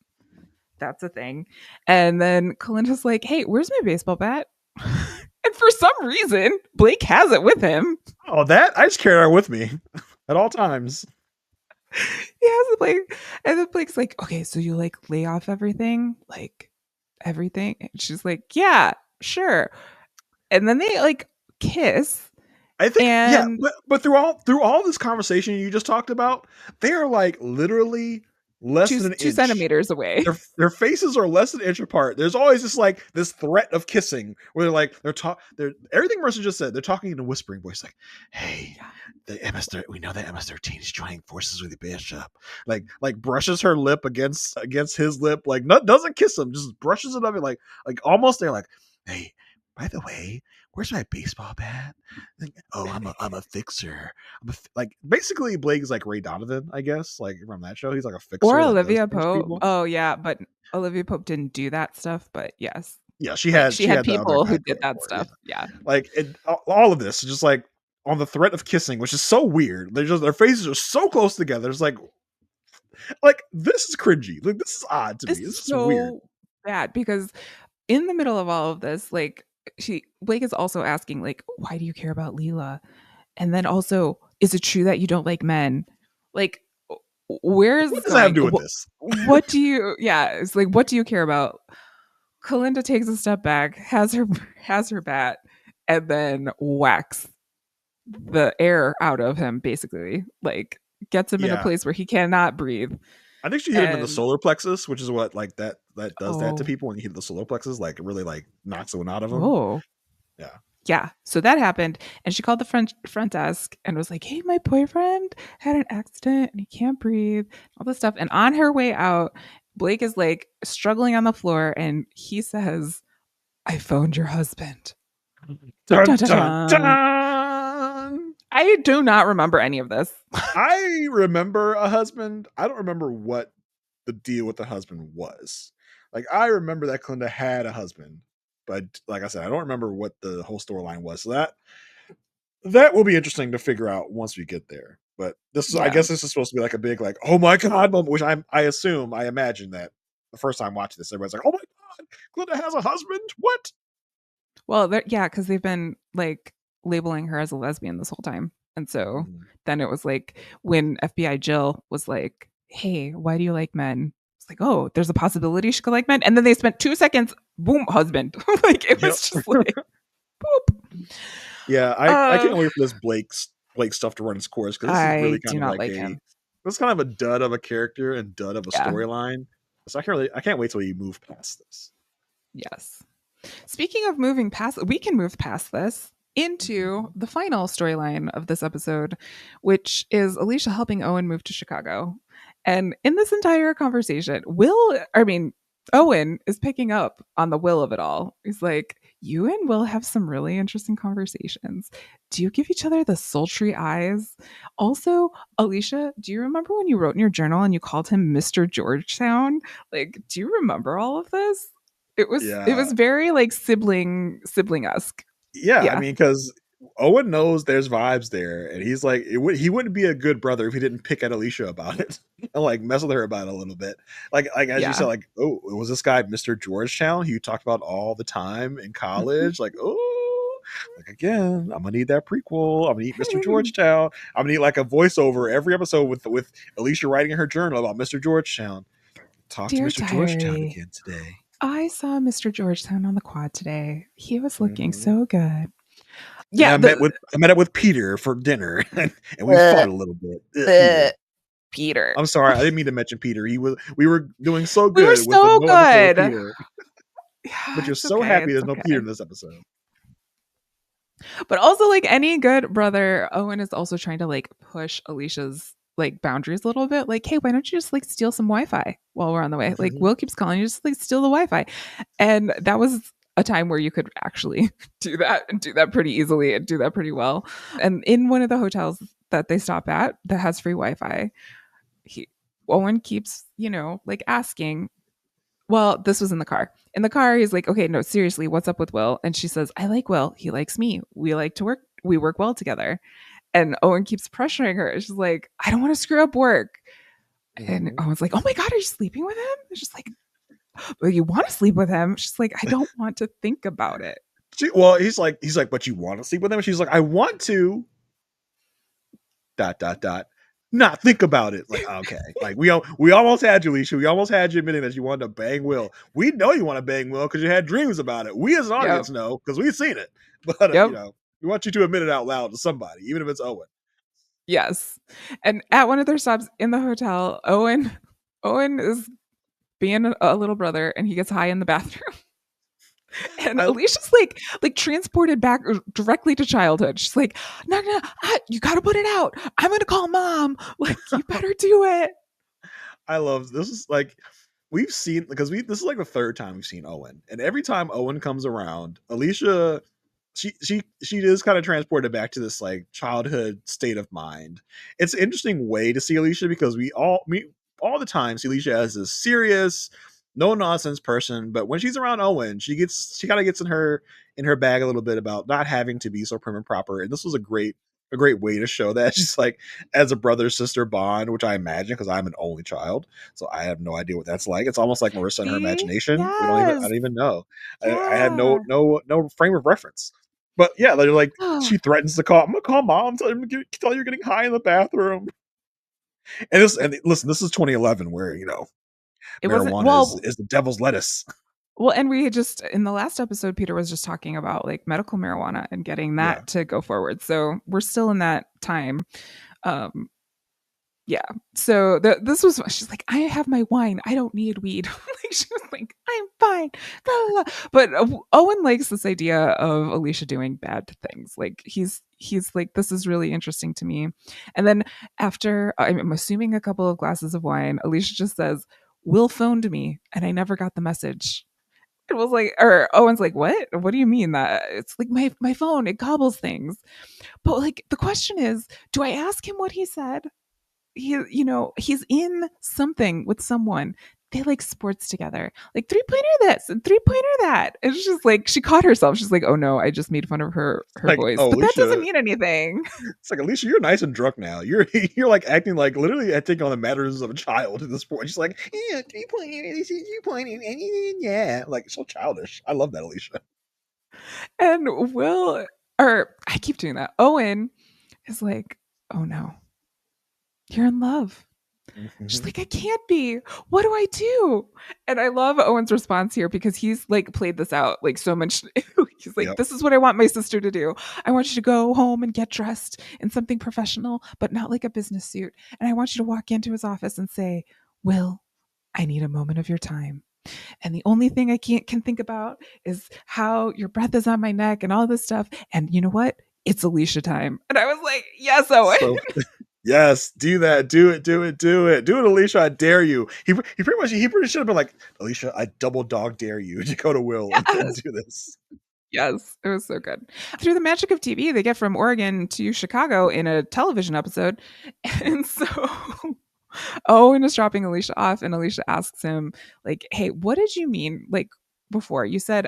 that's a thing. And then Kalinda's like, hey, where's my baseball bat? And for some reason, Blake has it with him. Oh, that I just carry her with me at all times. He has the Blake. And then Blake's like, okay, so you like lay off everything? Like everything? And she's like, yeah, sure. And then they like kiss. I think, yeah, And but through all this conversation you just talked about, they are like literally less than an 2 inch. centimeters away. Their faces are less than an inch apart. There's always just like this threat of kissing where they're everything Marissa just said. They're talking in a whispering voice, like, "Hey, the MS-13, we know that MS-13 is joining forces with the Bishop." Like brushes her lip against his lip, like doesn't kiss him, just brushes it up, and like almost they're like, "Hey, by the way, where's my baseball bat?" Like, oh, I'm a fixer. Like basically Blake is like Ray Donovan, I guess, like from that show. He's like a fixer Or that does Olivia things for Pope. people. Oh yeah, but Olivia Pope didn't do that stuff, but yes. Yeah, Like she she had had the other people who guy did going that for it. stuff. Yeah. Like all of this is just like on the threat of kissing, which is so weird. They're just their faces are so close together. It's like this is cringy. Like this is odd to me. This This is is weird. so bad because in the middle of all of this, like Blake is also asking, like, why do you care about Leela? And then also, is it true that you don't like men? Like, where is What this does that have to going? do with this? What do you? Yeah, it's like, what do you care about? Kalinda takes a step back, has her bat, and then whacks the air out of him. Basically, like gets him in a Yeah, place where he cannot breathe. I think she hit him in the And solar plexus, which is what like that does that to oh, people when you hit the solar plexus. Like it really like knocks one out of them. oh, Yeah. yeah. So that happened, and she called the front desk and was like, "Hey, my boyfriend had an accident and he can't breathe." All this stuff. And on her way out, Blake is like struggling on the floor, and he says, "I phoned your husband." Dun Dun, dun, dun dun. dun. I do not remember any of this. I remember a husband. I don't remember what the deal with the husband was. Like I remember that Kalinda had a husband, but like I said, I don't remember what the whole storyline was. So that will be interesting to figure out once we get there. But I Yeah. guess this is supposed to be like a big like oh my god moment, which I imagine that the first time watching this, everybody's like oh my god, Kalinda has a husband. What? Well, yeah, because they've been like labeling her as a lesbian this whole time. And so then it was like when FBI Jill was like, "Hey, why do you like men?" It's like, "Oh, there's a possibility she could like men." And then they spent 2 seconds, boom, husband. Like it Yep. was just like, boop. Yeah, I can't wait for this Blake stuff to run its course because this is really I kind do of not like like him. this is kind of a dud of a character and dud of a Yeah. storyline. So I can't wait till you move past this. Yes. Speaking of moving past, we can move past this into the final storyline of this episode, which is Alicia helping Owen move to Chicago. And in this entire conversation, Owen is picking up on the Will of it all. He's like, "You and Will have some really interesting conversations. Do you give each other the sultry eyes? Also, Alicia, do you remember when you wrote in your journal and you called him Mr. Georgetown? Like, do you remember all of this?" It was Yeah, very like sibling-esque. yeah. I Yeah. mean, because Owen knows there's vibes there, and he's like, he wouldn't be a good brother if he didn't pick at Alicia about it and like mess with her about it a little bit. Like as you said, Yeah. like, oh, was this guy Mr. Georgetown who you talked about all the time in college? Like, oh, like again, I'm gonna need that prequel. I'm gonna need Mr. Georgetown. I'm gonna need like a voiceover every episode with Alicia writing in her journal about Mr. Georgetown. Talk to Dear Mr. Georgetown diary, again today. I saw Mr. Georgetown on the quad today. He was looking Mhm. so good. And Yeah, the I met up with Peter for dinner, and we uh, fought a little bit. Peter. Peter. I'm sorry, I didn't mean to mention Peter. We were doing so We were good with so no episode of good. Peter, but Yeah, you're it's so okay. happy It's there's no Peter okay. in this episode. But also, like any good brother, Owen is also trying to like push Alicia's like boundaries a little bit. Like, hey, why don't you just like steal some Wi-Fi while we're on the way? Like, Will keeps calling you, just like steal the Wi-Fi. And that was a time where you could actually do that and do that pretty easily and do that pretty well. And in one of the hotels that they stop at that has free Wi-Fi, he Owen keeps, like asking, well, this was in the car. In the car, he's like, okay, no, seriously, what's up with Will? And she says, I like Will. He likes me. We like to work. We work well together. And Owen keeps pressuring her. She's like, I don't want to screw up work. And Mm-hmm. Owen's like, oh my God, are you sleeping with him? And she's like, well, you want to sleep with him? She's like, I don't want to think about it. Well, he's like, but you want to sleep with him? And she's like, I want to. ... Not think about it. Like, okay, like we almost had you, Alicia. We almost had you admitting that you wanted to bang Will. We know you want to bang Will because you had dreams about it. We as an Yep. audience know because we've seen it. But Yep. we want you to admit it out loud to somebody, even if it's Owen. Yes. And at one of their stops in the hotel, Owen is being a little brother and he gets high in the bathroom. And I Alicia's like transported back directly to childhood. She's like, no, no, you gotta put it out. I'm gonna call mom. Like, you better do it. I love this. Is like we've seen because this is like the third time we've seen Owen, and every time Owen comes around, Alicia she is kind of transported back to this like childhood state of mind. It's an interesting way to see Alicia because we all the time see Alicia as this serious, no nonsense person, but when she's around Owen, she kind of gets in her bag a little bit about not having to be so prim and proper. And this was a great way to show that she's like as a brother sister bond, which I imagine because I'm an only child, so I have no idea what that's like. It's almost like Marissa and her See? imagination. I Yes. don't even know. I have Yeah. no frame of reference. But yeah, they're like Oh, she threatens to call. I'm gonna call mom. Tell her you're getting high in the bathroom. And listen, this is 2011, where it wasn't marijuana well. is the devil's lettuce. Well, and we had just in the last episode, Peter was just talking about like medical marijuana and getting Yeah. that to go forward. So we're still in that time. Um, yeah. So this was she's like, I have my wine. I don't need weed. Like she was like, I'm fine. Blah, blah, blah. But Owen likes this idea of Alicia doing bad things. Like he's like, this is really interesting to me. And then after I'm assuming a couple of glasses of wine, Alicia just says, Will phoned me and I never got the message. It was like, or Owen's like, what? What do you mean that? It's like my phone, it gobbles things. But like the question is, do I ask him what he said? He's in something with someone. They like sports together, like 3-pointer this and 3-pointer that. It's just like she caught herself. She's like, oh no, I just made fun of her Like, voice, oh, but that doesn't Alicia, mean anything. it's like Alicia, you're nice and drunk now. You're like acting like literally I think on the matters of a child at this point. She's like, yeah, 3-pointer, 3-pointer, yeah, like so childish. I love that, Alicia. And Will, or I keep doing that. Owen is like, oh no, you're in love. She's Mm-hmm. like, I can't be. What do I do? And I love Owen's response here because he's like played this out like so much. He's like, Yep. this is what I want my sister to do. I want you to go home and get dressed in something professional, but not like a business suit. And I want you to walk into his office and say, Will, I need a moment of your time. And the only thing I can think about is how your breath is on my neck and all this stuff. And you know what? It's Alicia time. And I was like, yes, Owen. So yes, do that. Do it. Do it. Do it. Do it, Alicia. I dare you. He pretty should have been like, Alicia, I double dog dare you to go to Will and Yes. do this. Yes, it was so good. Through the magic of TV, they get from Oregon to Chicago in a television episode. And so Owen is dropping Alicia off, and Alicia asks him, like, hey, what did you mean? Like, before you said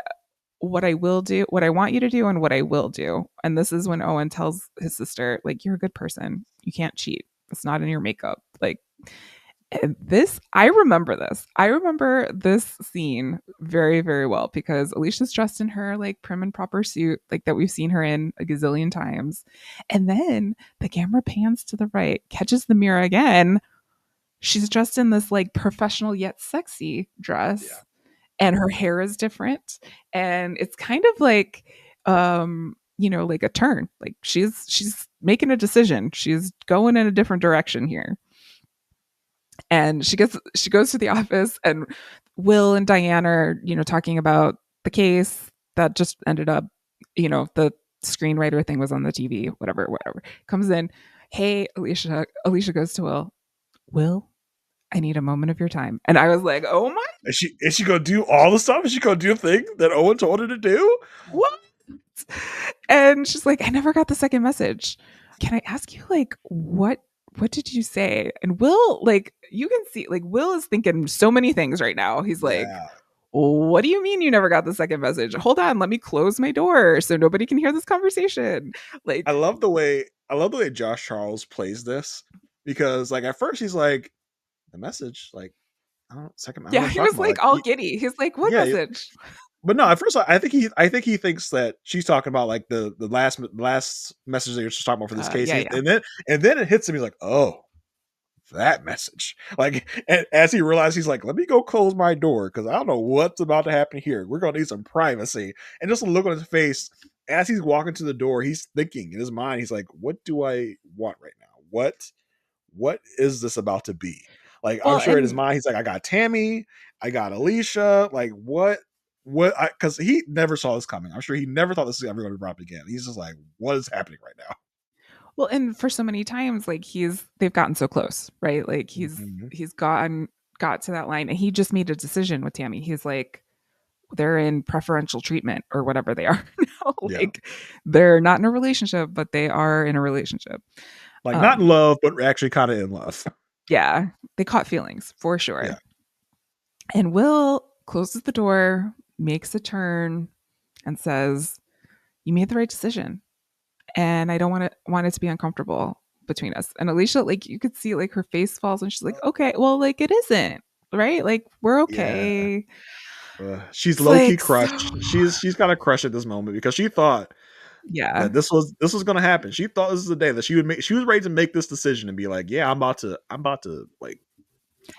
what I will do, what I want you to do, and what I will do. And this is when Owen tells his sister, like, you're a good person. You can't cheat. It's not in your makeup. Like, and this, I remember this. I remember this scene very, very well because Alicia's dressed in her like prim and proper suit, like that we've seen her in a gazillion times. And then the camera pans to the right, catches the mirror again. She's dressed in this like professional yet sexy Yeah. dress, and her hair is different. And it's kind of like, like a turn. Like she's making a decision. She's going in a different direction here. And she goes to the office, and Will and Diane are, talking about the case that just ended up, the screenwriter thing was on the TV, whatever. Comes in, hey, Alicia. Alicia goes to Will, I need a moment of your time. And I was like, oh my, Is she gonna do all the stuff? Is she gonna do the thing that Owen told her to do? what? And she's like, I never got the second message. Can I ask you, like, what did you say? And Will, like, you can see, like, Will is thinking so many things right now. He's like, Yeah. what do you mean you never got the second message? Hold on, let me close my door so nobody can hear this conversation. I Like, love the way Josh Charles plays this because like at first he's like the message like I don't know yeah, what he you're talking was about. like Like all giddy. He's like, what yeah, message? but no, at first I think he thinks that she's talking about like the last message that you're just talking about for this case. Yeah, yeah. And then it hits him. He's like, oh, that message. Like and as he realized, he's like, let me go close my door because I don't know what's about to happen here. We're gonna need some privacy. And just a look on his face as he's walking to the door, he's thinking in his mind, he's like, what do I want right now? What is this about to be? Like, I'm Well, sure in his and mind, he's like, I got Tammy, I got Alicia. Like, because he never saw this coming. I'm sure he never thought this was ever going to be brought up again. He's just like, what is happening right now? well, and for so many times, like they've gotten so close, right? Like Mhm. he's got to that line, and he just made a decision with Tammy. He's like, they're in preferential treatment or whatever they are now. Yeah. Like they're not in a relationship, but they are in a relationship. Like, not in Um, love, but actually kind of in love. yeah, they caught feelings for Yeah. sure. And Will closes the door, makes a turn, and says, "You made the right decision, and I don't want it to be uncomfortable between us." And Alicia, like you could see, like her face falls, and she's like, "Okay, well, like it isn't right. Like we're Yeah. okay." She's It's low key like so, crushed. She's got a crush at this moment because she thought yeah. that this was going to happen. She thought this was the day that she was ready to make this decision and be like, yeah, I'm about to like,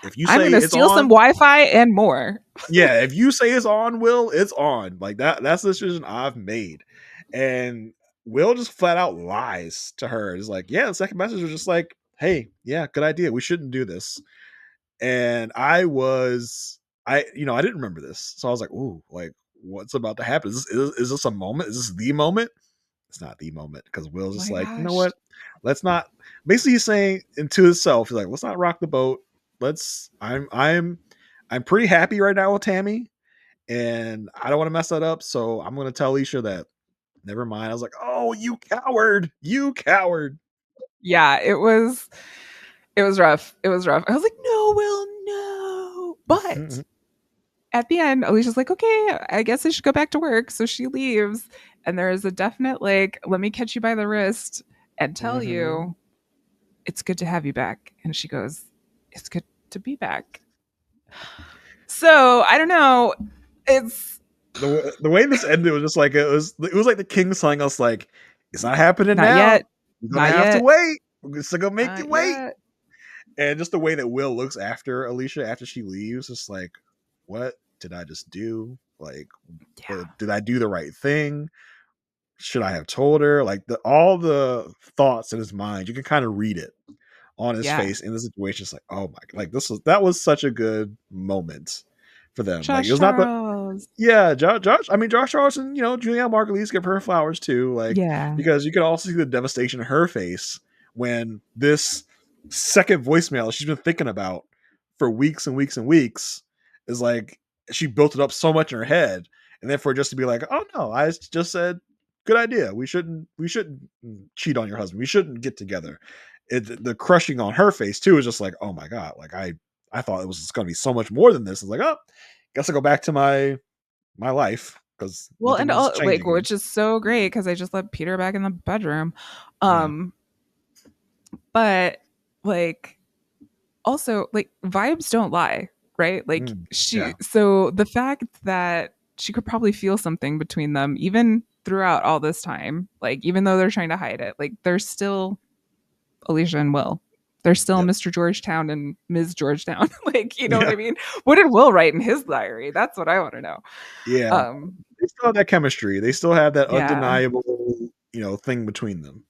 if you I'm say gonna it's steal some on, Wi-Fi and more. yeah, if you say it's on, Will, it's on. Like that's the decision I've made. And Will just flat out lies to her. It's like, yeah, the second message was just like, hey, yeah, good idea. We shouldn't do this. And I didn't remember this. So I was like, ooh, like what's about to happen? Is this a moment? Is this the moment? It's not the moment because Will's Oh just my like, you know gosh. what? Let's not. Basically, he's saying into himself, he's like, let's not rock the boat. Let's. I'm pretty happy right now with Tammy, and I don't want to mess that up. So I'm going to tell Alicia that. Never mind. I was like, oh, you coward! You coward! Yeah, it was rough. It was rough. I was like, no, Will, no. But at the end, Alicia's like, okay, I guess I should go back to work. So she leaves. And there is a definite, like, let me catch you by the wrist and tell Mm-hmm. you it's good to have you back. And she goes, it's good to be back. So I don't know. It's The way this ended was just like it was like the king telling us like it's not happening not now. yet. You're gonna Not have to yet. wait. We're just gonna make you Not wait. yet. And just the way that Will looks after Alicia after she leaves, it's like, what did I just do? Like, what, Yeah. did I do the right thing? Should I have told her? Like all the thoughts in his mind, you can kind of read it on his Yeah. face in the situation. It's like, oh my, like that was such a good moment for them. Like it Josh was not the Charles. yeah, Josh. I mean, Josh Charleston. Julianne Margulies, give her flowers too. Like Yeah. because you can also see the devastation in her face when this second voicemail she's been thinking about for weeks and weeks and weeks is like she built it up so much in her head, and then for it just to be like, oh no, I just said good idea. We shouldn't cheat on your husband. We shouldn't get together. The crushing on her face too is just like, oh my god, like I thought it was going to be so much more than this. It's like, oh, guess I go back to my life. because Well, and nothing is all, like, changing here. which is so great because I just let Peter back in the bedroom. Yeah. Um, but like also like vibes don't lie, right? Like Yeah. so the fact that she could probably feel something between them even throughout all this time, like even though they're trying to hide it, like there's still Alicia and Will. There's still Yep. Mr. Georgetown and Ms. Georgetown. Like, you know what Yeah. I mean? What did Will write in his diary? That's what I want to know. Yeah. Um, They still have that chemistry. They still have that yeah. undeniable, thing between them.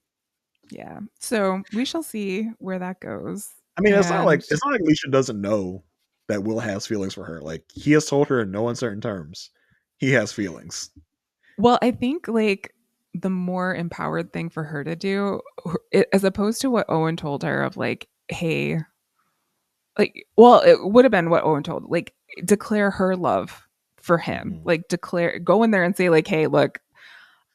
Yeah. So we shall see where that goes. I mean, And it's not like Alicia doesn't know that Will has feelings for her. Like he has told her in no uncertain terms he has feelings. well, I think like the more empowered thing for her to do, as opposed to what Owen told her of like, hey, like, well, it would have been what Owen told, like, declare her love for him, Mhm. like, declare, go in there and say, like, hey, look,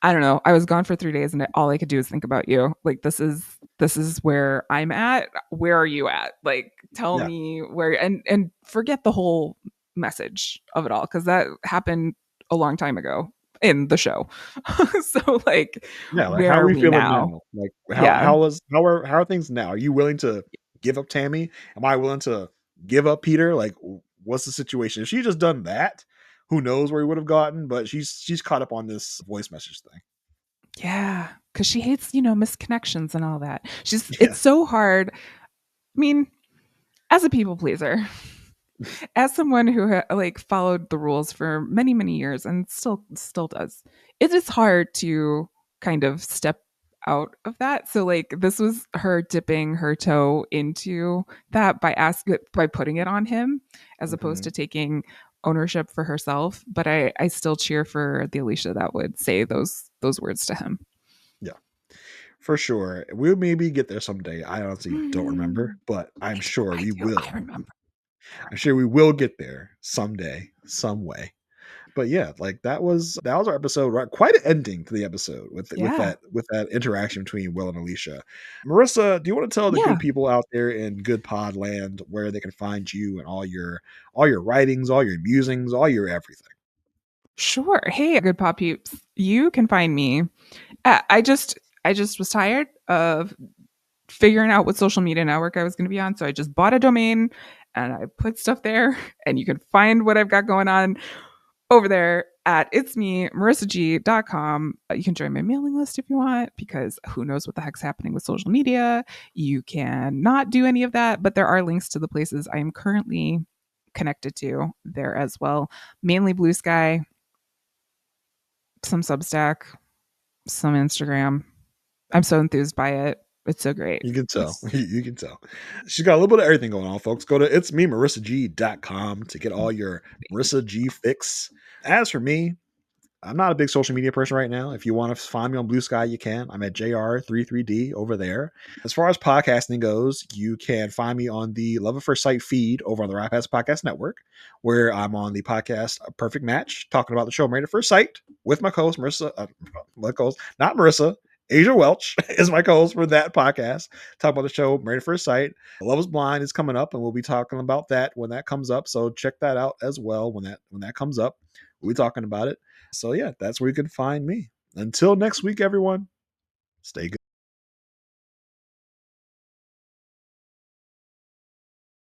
I don't know, I was gone for 3 days and all I could do is think about you. Like, this is where I'm at. Where are you at? Like, tell Yeah. me where, and forget the whole message of it all because that happened a long time ago in the show. So, like, Yeah, like how where are are we we feeling now? now? Like Yeah. how are things now? Are you willing to give up Tammy? Am I willing to give up Peter? Like what's the situation? If she just done that, who knows where he would have gotten, but she's caught up on this voice message thing. Yeah, because she hates, misconnections and all that. Yeah. It's so hard. I mean, as a people pleaser, as someone who like followed the rules for many, many years and still does, it is hard to kind of step out of that. So like this was her dipping her toe into that by putting it on him as opposed Hmm. to taking ownership for herself. But I still cheer for the Alicia that would say those words to him. Yeah. For sure. We'll maybe get there someday. I honestly don't remember, Mm. but I'm sure I we do. I will. remember. I'm sure we will get there someday, some way. But yeah, like that was our episode. Right, quite an ending to the episode Yeah. with that interaction between Will and Alicia. Marissa, do you want to tell the good Yeah. people out there in Good Pod Land where they can find you and all your writings, all your musings, all your everything? Sure. Hey, good pop peeps. You can find me. I just was tired of figuring out what social media network I was going to be on, so I just bought a domain and I put stuff there, and you can find what I've got going on over there at itsme marissag.com. You can join my mailing list if you want because who knows what the heck's happening with social media. You can not do any of that, but there are links to the places I am currently connected to there as well. Mainly Blue Sky, some Substack, some Instagram. I'm so enthused by it. It's so great. You can tell. You can tell. She's got a little bit of everything going on, folks. Go to itsmemarissag.com to get all your Marissa G fix. As for me, I'm not a big social media person right now. If you want to find me on Blue Sky, you can. I'm at JR33D over there. As far as podcasting goes, you can find me on the Love at First Sight feed over on the Rap Ass Podcast Network, where I'm on the podcast A Perfect Match, talking about the show Married at First Sight with my co-host Marissa, my co-host, not Marissa. Asia Welch is my co-host for that podcast. Talk about the show Married at First Sight. Love is Blind is coming up, and we'll be talking about that when that comes up. So check that out as well when that comes up. We'll be talking about it. So yeah, that's where you can find me. Until next week, everyone, stay good.